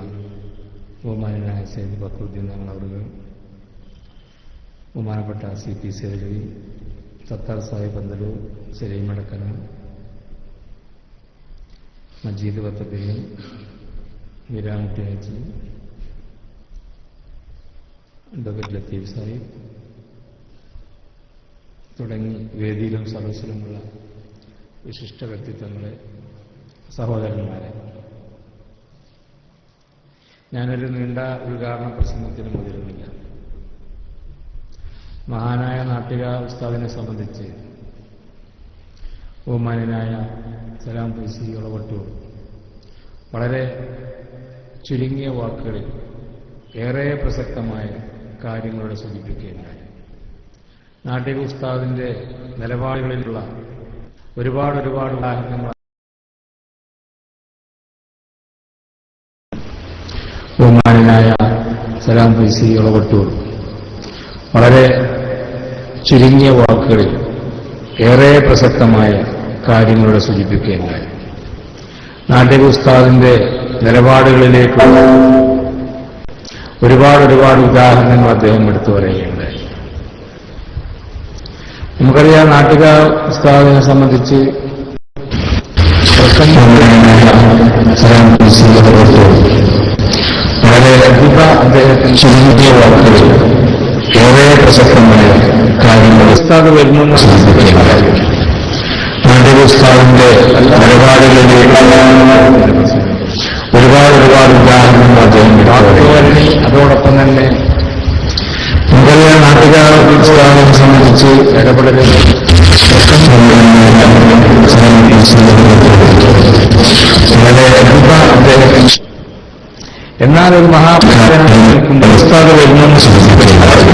Speaker 5: ബഹുമാനനായ സയ്യിദ് ബക്രുദ്ദീൻ തങ്ങൾ അവர்கள், ബഹുമാനപ്പെട്ട CP സേലവി, സത്താർ സാഹിബ് പന്തലൂർ, സലീം അടക്കല, മജീദ് വത്തക്കരി, മീരാമുട്ടി ഹാജി, അഡ്വക്കേറ്റ് ലത്തീഫ് സാഹിബ് തുടങ്ങി വേദിയിലും സദസ്സിലുമുള്ള വിശിഷ്ട വ്യക്തിത്വങ്ങളെ, സഹോദരന്മാരെ, ഞാനൊരു നീണ്ട ഉദ്ഘാടന പ്രസംഗത്തിന് മുതിരുന്നില്ല. മഹാനായ നാട്ടിക ഉസ്താദിനെ സംബന്ധിച്ച് ബഹുമാന്യനായ സലാം ഫൈസി ഒളവട്ടൂർ വളരെ ചുരുങ്ങിയ വാക്കുകളിൽ ഏറെ പ്രസക്തമായ കാര്യങ്ങളോട് സൂചിപ്പിക്കുകയുണ്ടായി. നാട്ടിക ഉസ്താദിന്റെ നിലപാടുകളിലുള്ള ഒരുപാട് ഉദാഹരണങ്ങൾ ബഹുമാന്യനായ സലാം ഫൈസി ഒളവട്ടൂർ വളരെ ചുരുങ്ങിയ വാക്കുകളിൽ ഏറെ പ്രസക്തമായ കാര്യങ്ങളോട് സൂചിപ്പിക്കുകയുണ്ടായി. നാട്ടിക ഉസ്താദിന്റെ നിലപാടുകളിലേക്കുള്ള ഒരുപാട് ഉദാഹരണങ്ങൾ അദ്ദേഹം എടുത്തു പറയുകയുണ്ടായി. നമുക്കറിയാം, നാട്ടിക ഉസ്താദിനെ സംബന്ധിച്ച് വളരെ അധിക അദ്ദേഹത്തിന് ചുരുങ്ങിയ വാക്കുകളിൽ ഏറെ പ്രസക്തമായ കാര്യങ്ങൾ ഉസ്താദ് വരുമെന്ന് സൂചിപ്പിക്കുകയുണ്ടായി. നാട്ടിക ഉസ്താദിന്റെ നിലപാടുകളിലേക്ക് ഒരുപാട് ഉദാഹരണങ്ങൾ അദ്ദേഹം വാക്കുവരണി. അതോടൊപ്പം തന്നെ നമുക്കറിയാം, നാട്ടിക ഉസ്താദിനെ സംബന്ധിച്ച് ഇടപെടലുകൾ അദ്ദേഹത്തിന്, എന്നാൽ ഒരു മഹാപ്രചാരത്തിൽ ഉസ്താദ് വരുമെന്ന് സൂചിപ്പിക്കുകയുണ്ടായി.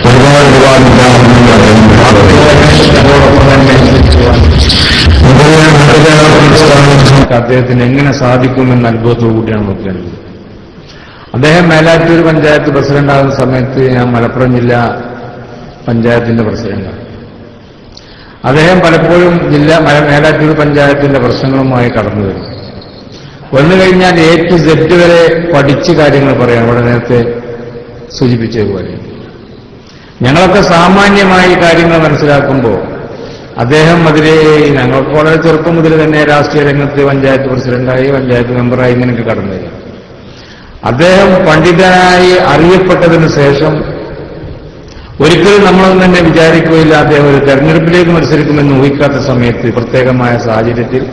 Speaker 5: ഒരുപാട് ഉദാഹരണങ്ങൾ അതോടൊപ്പം തന്നെ അദ്ദേഹത്തിന് എങ്ങനെ സാധിക്കുമെന്ന അത്ഭുതത്തോടു കൂടിയാണ് നോക്കുന്നത്. അദ്ദേഹം മേലാറ്റൂർ പഞ്ചായത്ത് പ്രസിഡന്റാകുന്ന സമയത്ത് ഞാൻ മലപ്പുറം ജില്ലാ പഞ്ചായത്തിന്റെ പ്രസിഡന്റാണ്. അദ്ദേഹം പലപ്പോഴും മേലാറ്റൂർ പഞ്ചായത്തിന്റെ പ്രശ്നങ്ങളുമായി കടന്നു വരും. വന്നു കഴിഞ്ഞാൽ A to Z വരെ പഠിച്ച് കാര്യങ്ങൾ പറയാം. അവിടെ നേരത്തെ സൂചിപ്പിച്ചതുപോലെ ഞങ്ങളൊക്കെ സാമാന്യമായി കാര്യങ്ങൾ മനസ്സിലാക്കുമ്പോൾ അദ്ദേഹം ഞങ്ങൾക്ക് വളരെ ചെറുപ്പം മുതൽ തന്നെ രാഷ്ട്രീയ രംഗത്ത് പഞ്ചായത്ത് പ്രസിഡന്റായി, പഞ്ചായത്ത് മെമ്പറായി ഇങ്ങനെയൊക്കെ കടന്നു വരും. അദ്ദേഹം പണ്ഡിതനായി അറിയപ്പെട്ടതിന് ശേഷം ഒരിക്കലും നമ്മളൊന്നും തന്നെ വിചാരിക്കുകയില്ല അദ്ദേഹം ഒരു തെരഞ്ഞെടുപ്പിലേക്ക് മത്സരിക്കുമെന്ന് ഊഹിക്കാത്ത സമയത്ത് പ്രത്യേകമായ സാഹചര്യത്തിൽ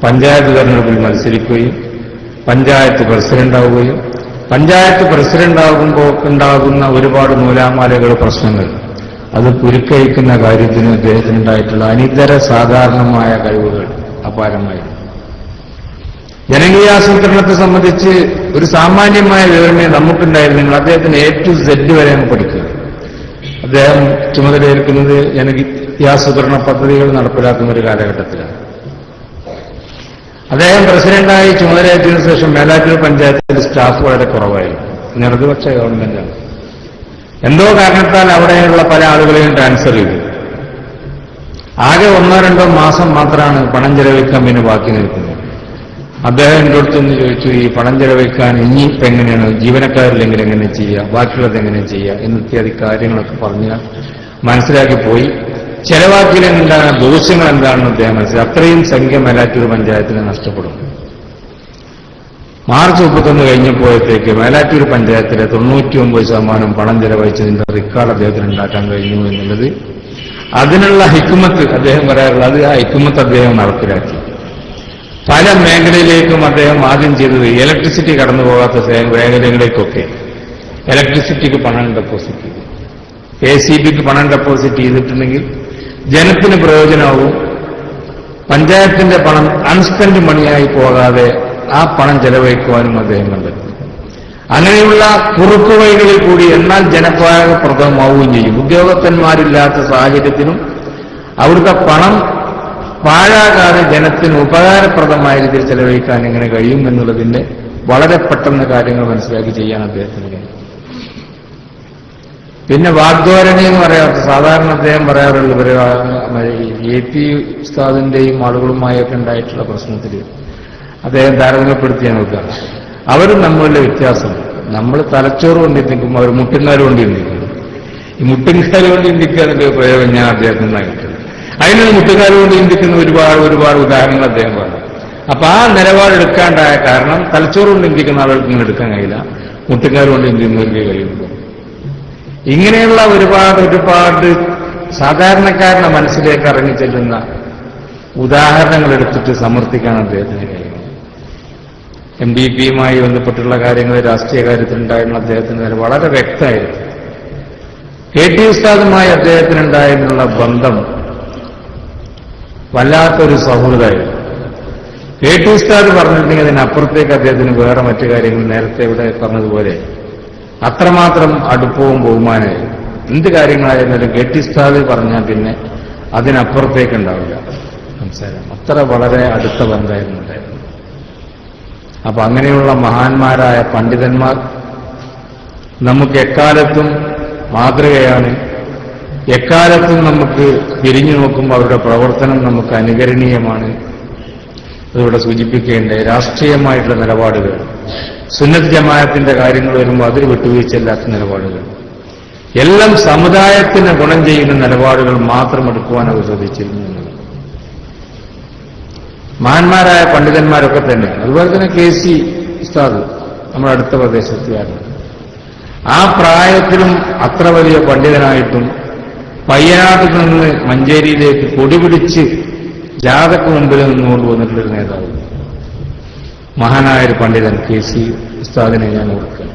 Speaker 5: പഞ്ചായത്ത് തെരഞ്ഞെടുപ്പിൽ മത്സരിക്കുകയും പഞ്ചായത്ത് പ്രസിഡന്റാവുകയും പഞ്ചായത്ത് പ്രസിഡന്റാകുമ്പോൾ ഉണ്ടാകുന്ന ഒരുപാട് നൂലാമാലകൾ, പ്രശ്നങ്ങൾ, അത് കുരുക്കഴിക്കുന്ന കാര്യത്തിന് അദ്ദേഹത്തിനുണ്ടായിട്ടുള്ള അനിതര സാധാരണമായ കഴിവുകൾ അപാരമായിരുന്നു. ജനകീയാസൂത്രണത്തെ സംബന്ധിച്ച് ഒരു സാമാന്യമായ വിവരമേ നമുക്കുണ്ടായിരുന്നെങ്കിൽ അദ്ദേഹത്തിന് A to Z വരെ അങ്ങ് പഠിക്കുക. അദ്ദേഹം ചുമതലയേൽക്കുന്നത് ജനകീയാസൂത്രണ പദ്ധതികൾ നടപ്പിലാക്കുന്ന ഒരു കാലഘട്ടത്തിലാണ്. അദ്ദേഹം പ്രസിഡന്റായി ചുമതലയേറ്റതിനു ശേഷം മേലാറ്റൂർ പഞ്ചായത്തിന്റെ സ്റ്റാഫ് വളരെ കുറവായിരുന്നു. ഇടതുപക്ഷ ഗവൺമെന്റാണ്. എന്തോ കാരണത്താൽ അവിടെയുള്ള പല ആളുകളെയും ട്രാൻസ്ഫർ ചെയ്തു. ആകെ 1-2 മാസം മാത്രമാണ് പണം ചെലവഴിക്കാൻ പിന്നെ ബാക്കി നിൽക്കുന്നത്. അദ്ദേഹം എൻ്റെ അടുത്തൊന്ന് ചോദിച്ചു, ഈ പണം ചെലവഴിക്കാൻ ഇനി ഇപ്പം എങ്ങനെയാണ്, ജീവനക്കാരില്ലെങ്കിൽ എങ്ങനെ ചെയ്യുക, ബാക്കിയുള്ളത് എങ്ങനെ ചെയ്യുക എന്നിത്യാദി കാര്യങ്ങളൊക്കെ പറഞ്ഞ് മനസ്സിലാക്കി പോയി. ചെലവാക്കിയിൽ എന്താണ് ദോഷങ്ങൾ എന്താണെന്ന് അദ്ദേഹം മനസ്സിലാക്കി. അത്രയും സംഖ്യ മേലാറ്റൂർ പഞ്ചായത്തിന് നഷ്ടപ്പെടും. മാർച്ച് 31 കഴിഞ്ഞപ്പോഴത്തേക്ക് മേലാറ്റൂർ പഞ്ചായത്തിലെ 99% പണം ചെലവഴിച്ചതിന്റെ റിക്കാർഡ് അദ്ദേഹത്തിന് ഉണ്ടാക്കാൻ കഴിഞ്ഞു എന്നുള്ളത്, അതിനുള്ള ഹിക്മത്ത് അദ്ദേഹം പറയാറുള്ളത്, ആ ഹിക്മത്ത് അദ്ദേഹം നടപ്പിലാക്കി. പല മേഖലയിലേക്കും അദ്ദേഹം ആദ്യം ചെയ്തത് ഇലക്ട്രിസിറ്റി കടന്നു പോകാത്ത മേഖലകളിലേക്കൊക്കെ ഇലക്ട്രിസിറ്റിക്ക് പണം ഡെപ്പോസിറ്റ് ചെയ്തു. KCBക്ക് പണം ഡെപ്പോസിറ്റ് ചെയ്തിട്ടുണ്ടെങ്കിൽ ജനത്തിന് പ്രയോജനമാവും. പഞ്ചായത്തിന്റെ പണം അൺസ്പെൻഡ് മണിയായി പോകാതെ ആ പണം ചെലവഴിക്കുവാനും അദ്ദേഹം കണ്ടെത്തി. അങ്ങനെയുള്ള കുറുക്കുവഴികളിൽ കൂടി എന്നാൽ ജനപ്രദമാവുകയും ചെയ്യും. ഉദ്യോഗസ്ഥന്മാരില്ലാത്ത സാഹചര്യത്തിനും അവിടുത്തെ പണം പാഴാകാതെ ജനത്തിന് ഉപകാരപ്രദമായ രീതിയിൽ ചെലവഴിക്കാൻ എങ്ങനെ കഴിയും എന്നുള്ളതിന്റെ വളരെ പെട്ടെന്ന് കാര്യങ്ങൾ മനസ്സിലാക്കി ചെയ്യാൻ അദ്ദേഹത്തിന് കഴിയും. പിന്നെ വാഗ്ധോരണി എന്ന് പറയാത്ത സാധാരണ അദ്ദേഹം പറയാറുള്ള AP ഉസ്താദിന്റെയും ആളുകളുമായൊക്കെ ഉണ്ടായിട്ടുള്ള പ്രശ്നത്തിൽ അദ്ദേഹം താരതമ്യപ്പെടുത്തിയാൽ നോക്കുക. അവരും നമ്മളുടെ വ്യത്യാസം, നമ്മൾ തലച്ചോറ് കൊണ്ട് ചിന്തിക്കുമ്പോൾ അവർ മുട്ടുംകാല് കൊണ്ട് ചിന്തിക്കുന്നു. ഈ മുട്ടുംകാല് കൊണ്ട് ചിന്തിക്കുക എന്നൊരു പ്രയോഗം ഞാൻ അദ്ദേഹത്തിൽ നിന്നാണ് കിട്ടുന്നത്. അതിനൊരു മുട്ടുംകാല് കൊണ്ട് ചിന്തിക്കുന്ന ഒരുപാട് ഉദാഹരണങ്ങൾ അദ്ദേഹം പറഞ്ഞു. അപ്പൊ ആ നിലപാടെടുക്കാണ്ടായ കാരണം തലച്ചോറ് കൊണ്ട് ചിന്തിക്കുന്ന ആളുകൾക്ക് ഇങ്ങനെ എടുക്കാൻ കഴിയില്ല, മുട്ടുംകാല് കൊണ്ട് ചിന്തിക്കുന്നവർക്ക് കഴിയുമ്പോൾ. ഇങ്ങനെയുള്ള ഒരുപാട് സാധാരണക്കാരന്റെ മനസ്സിലേക്ക് ഇറങ്ങിച്ചെല്ലുന്ന ഉദാഹരണങ്ങൾ എടുത്തിട്ട് സമർത്ഥിക്കാൻ അദ്ദേഹത്തിന് കഴിയും. MDPയുമായി ബന്ധപ്പെട്ടുള്ള കാര്യങ്ങൾ, രാഷ്ട്രീയ കാര്യത്തിലുണ്ടായിരുന്ന അദ്ദേഹത്തിന് വളരെ വ്യക്തമായിരുന്നു. KT ഉസ്താദുമായി അദ്ദേഹത്തിനുണ്ടായിരുന്നുള്ള ബന്ധം വല്ലാത്തൊരു സൗഹൃദമായിരുന്നു. KT ഉസ്താദ് പറഞ്ഞിട്ടുണ്ടെങ്കിൽ അതിനപ്പുറത്തേക്ക് അദ്ദേഹത്തിന് വേറെ മറ്റു കാര്യങ്ങൾ നേരത്തെ ഇവിടെ പറഞ്ഞതുപോലെ അത്രമാത്രം അടുപ്പവും ബഹുമാനമായിരുന്നു. എന്ത് കാര്യങ്ങളായിരുന്നാലും KT ഉസ്താദ് പറഞ്ഞാൽ പിന്നെ അതിനപ്പുറത്തേക്ക് ഉണ്ടാവില്ല സംസാരം. അത്ര വളരെ അടുത്ത ബന്ധമായിരുന്നു ഉണ്ടായിരുന്നു. അപ്പൊ അങ്ങനെയുള്ള മഹാന്മാരായ പണ്ഡിതന്മാർ നമുക്ക് എക്കാലത്തും മാതൃകയാണ്. എക്കാലത്തും നമുക്ക് തിരിഞ്ഞു നോക്കുമ്പോൾ അവരുടെ പ്രവർത്തനം നമുക്ക് അനുകരണീയമാണ്. അതിവിടെ സൂചിപ്പിക്കേണ്ട രാഷ്ട്രീയമായിട്ടുള്ള നിലപാടുകൾ, സുന്നത്ത് ജമാഅത്തിന്റെ കാര്യങ്ങൾ വരുമ്പോൾ അതിൽ വിട്ടുവീഴ്ചയില്ലാത്ത നിലപാടുകൾ, എല്ലാം സമുദായത്തിന് ഗുണം ചെയ്യുന്ന നിലപാടുകൾ മാത്രം എടുക്കുവാൻ അവർ ശ്രദ്ധിച്ചിരുന്നു. മഹാന്മാരായ പണ്ഡിതന്മാരൊക്കെ തന്നെ, അതുപോലെ തന്നെ KC ഉസ്താദ് നമ്മുടെ അടുത്ത പ്രദേശത്തുകാരനാണ്. ആ പ്രായത്തിലും അത്ര വലിയ പണ്ഡിതനായിട്ടും പയ്യനാട്ടിൽ നിന്ന് മഞ്ചേരിയിലേക്ക് കൊടിപിടിച്ച് ജാഥക്ക് മുമ്പിൽ നിന്നുകൊണ്ട് വന്നിട്ടുള്ളൊരു നേതാവ്, മഹാനായൊരു പണ്ഡിതൻ KC ഉസ്താദിനെ ഞാൻ ഓർക്കുക.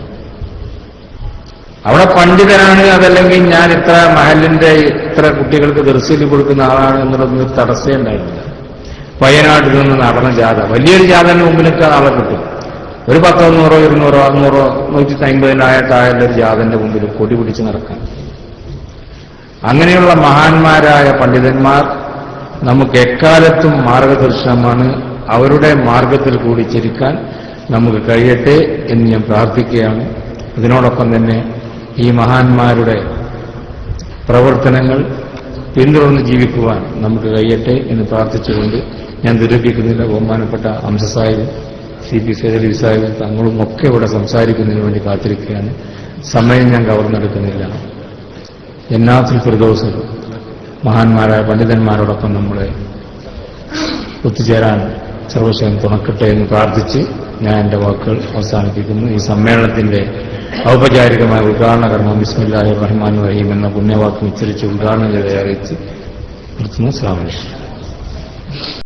Speaker 5: അവിടെ പണ്ഡിതനാണ്, അതല്ലെങ്കിൽ ഞാൻ ഇത്ര മഹലിന്റെ ഇത്ര കുട്ടികൾക്ക് ദർശയിൽ കൊടുക്കുന്ന ആളാണ് എന്നുള്ളതൊന്നും തടസ്സേ ഉണ്ടായിരുന്നില്ല. വയനാട്ടിൽ നിന്ന് നടന്ന ജാഥ, വലിയൊരു ജാഥന്റെ മുമ്പിലൊക്കെ ആളെ കിട്ടും. ഒരു 100, 100, 200, 500, 150 ഒരു ജാഥന്റെ മുമ്പിൽ കൊടി പിടിച്ച് നടക്കാൻ. അങ്ങനെയുള്ള മഹാന്മാരായ പണ്ഡിതന്മാർ നമുക്ക് എക്കാലത്തും മാർഗദർശനമാണ്. അവരുടെ മാർഗത്തിൽ കൂടി ചരിക്കാൻ നമുക്ക് കഴിയട്ടെ എന്ന് ഞാൻ പ്രാർത്ഥിക്കുകയാണ്. ഇതിനോടൊപ്പം തന്നെ ഈ മഹാന്മാരുടെ പ്രവർത്തനങ്ങൾ പിന്തുടർന്ന് ജീവിക്കുവാൻ നമുക്ക് കഴിയട്ടെ എന്ന് പ്രാർത്ഥിച്ചുകൊണ്ട് ഞാൻ ദുരൂപിക്കുന്നില്ല. ബഹുമാനപ്പെട്ട അംസ സാഹിബ്, CP സൈദലി സാഹിബ് തങ്ങളും ഒക്കെ ഇവിടെ സംസാരിക്കുന്നതിന് വേണ്ടി കാത്തിരിക്കുകയാണ്. സമയം ഞാൻ കവർന്നെടുക്കുന്നില്ല. ജന്നാത്തുൽ ഫിർദൗസിൽ മഹാന്മാരായ പണ്ഡിതന്മാരോടൊപ്പം നമ്മളെ ഒത്തുചേരാൻ സർവശക്തൻ തുണക്കട്ടെ എന്ന് പ്രാർത്ഥിച്ച് ഞാൻ എൻ്റെ വാക്കുകൾ അവസാനിപ്പിക്കുന്നു. ഈ സമ്മേളനത്തിന്റെ ഔപചാരികമായ ഉദ്ഘാടന കർമ്മം ബിസ്മില്ലാഹിർ റഹ്മാനിർ റഹീം എന്ന പുണ്യവാക്യം ഉച്ചരിച്ച് ഉദ്ഘാടനം ചെയ്ത് അറിയിച്ച് നിർത്തുന്നു. അസ്സലാമു അലൈക്കും.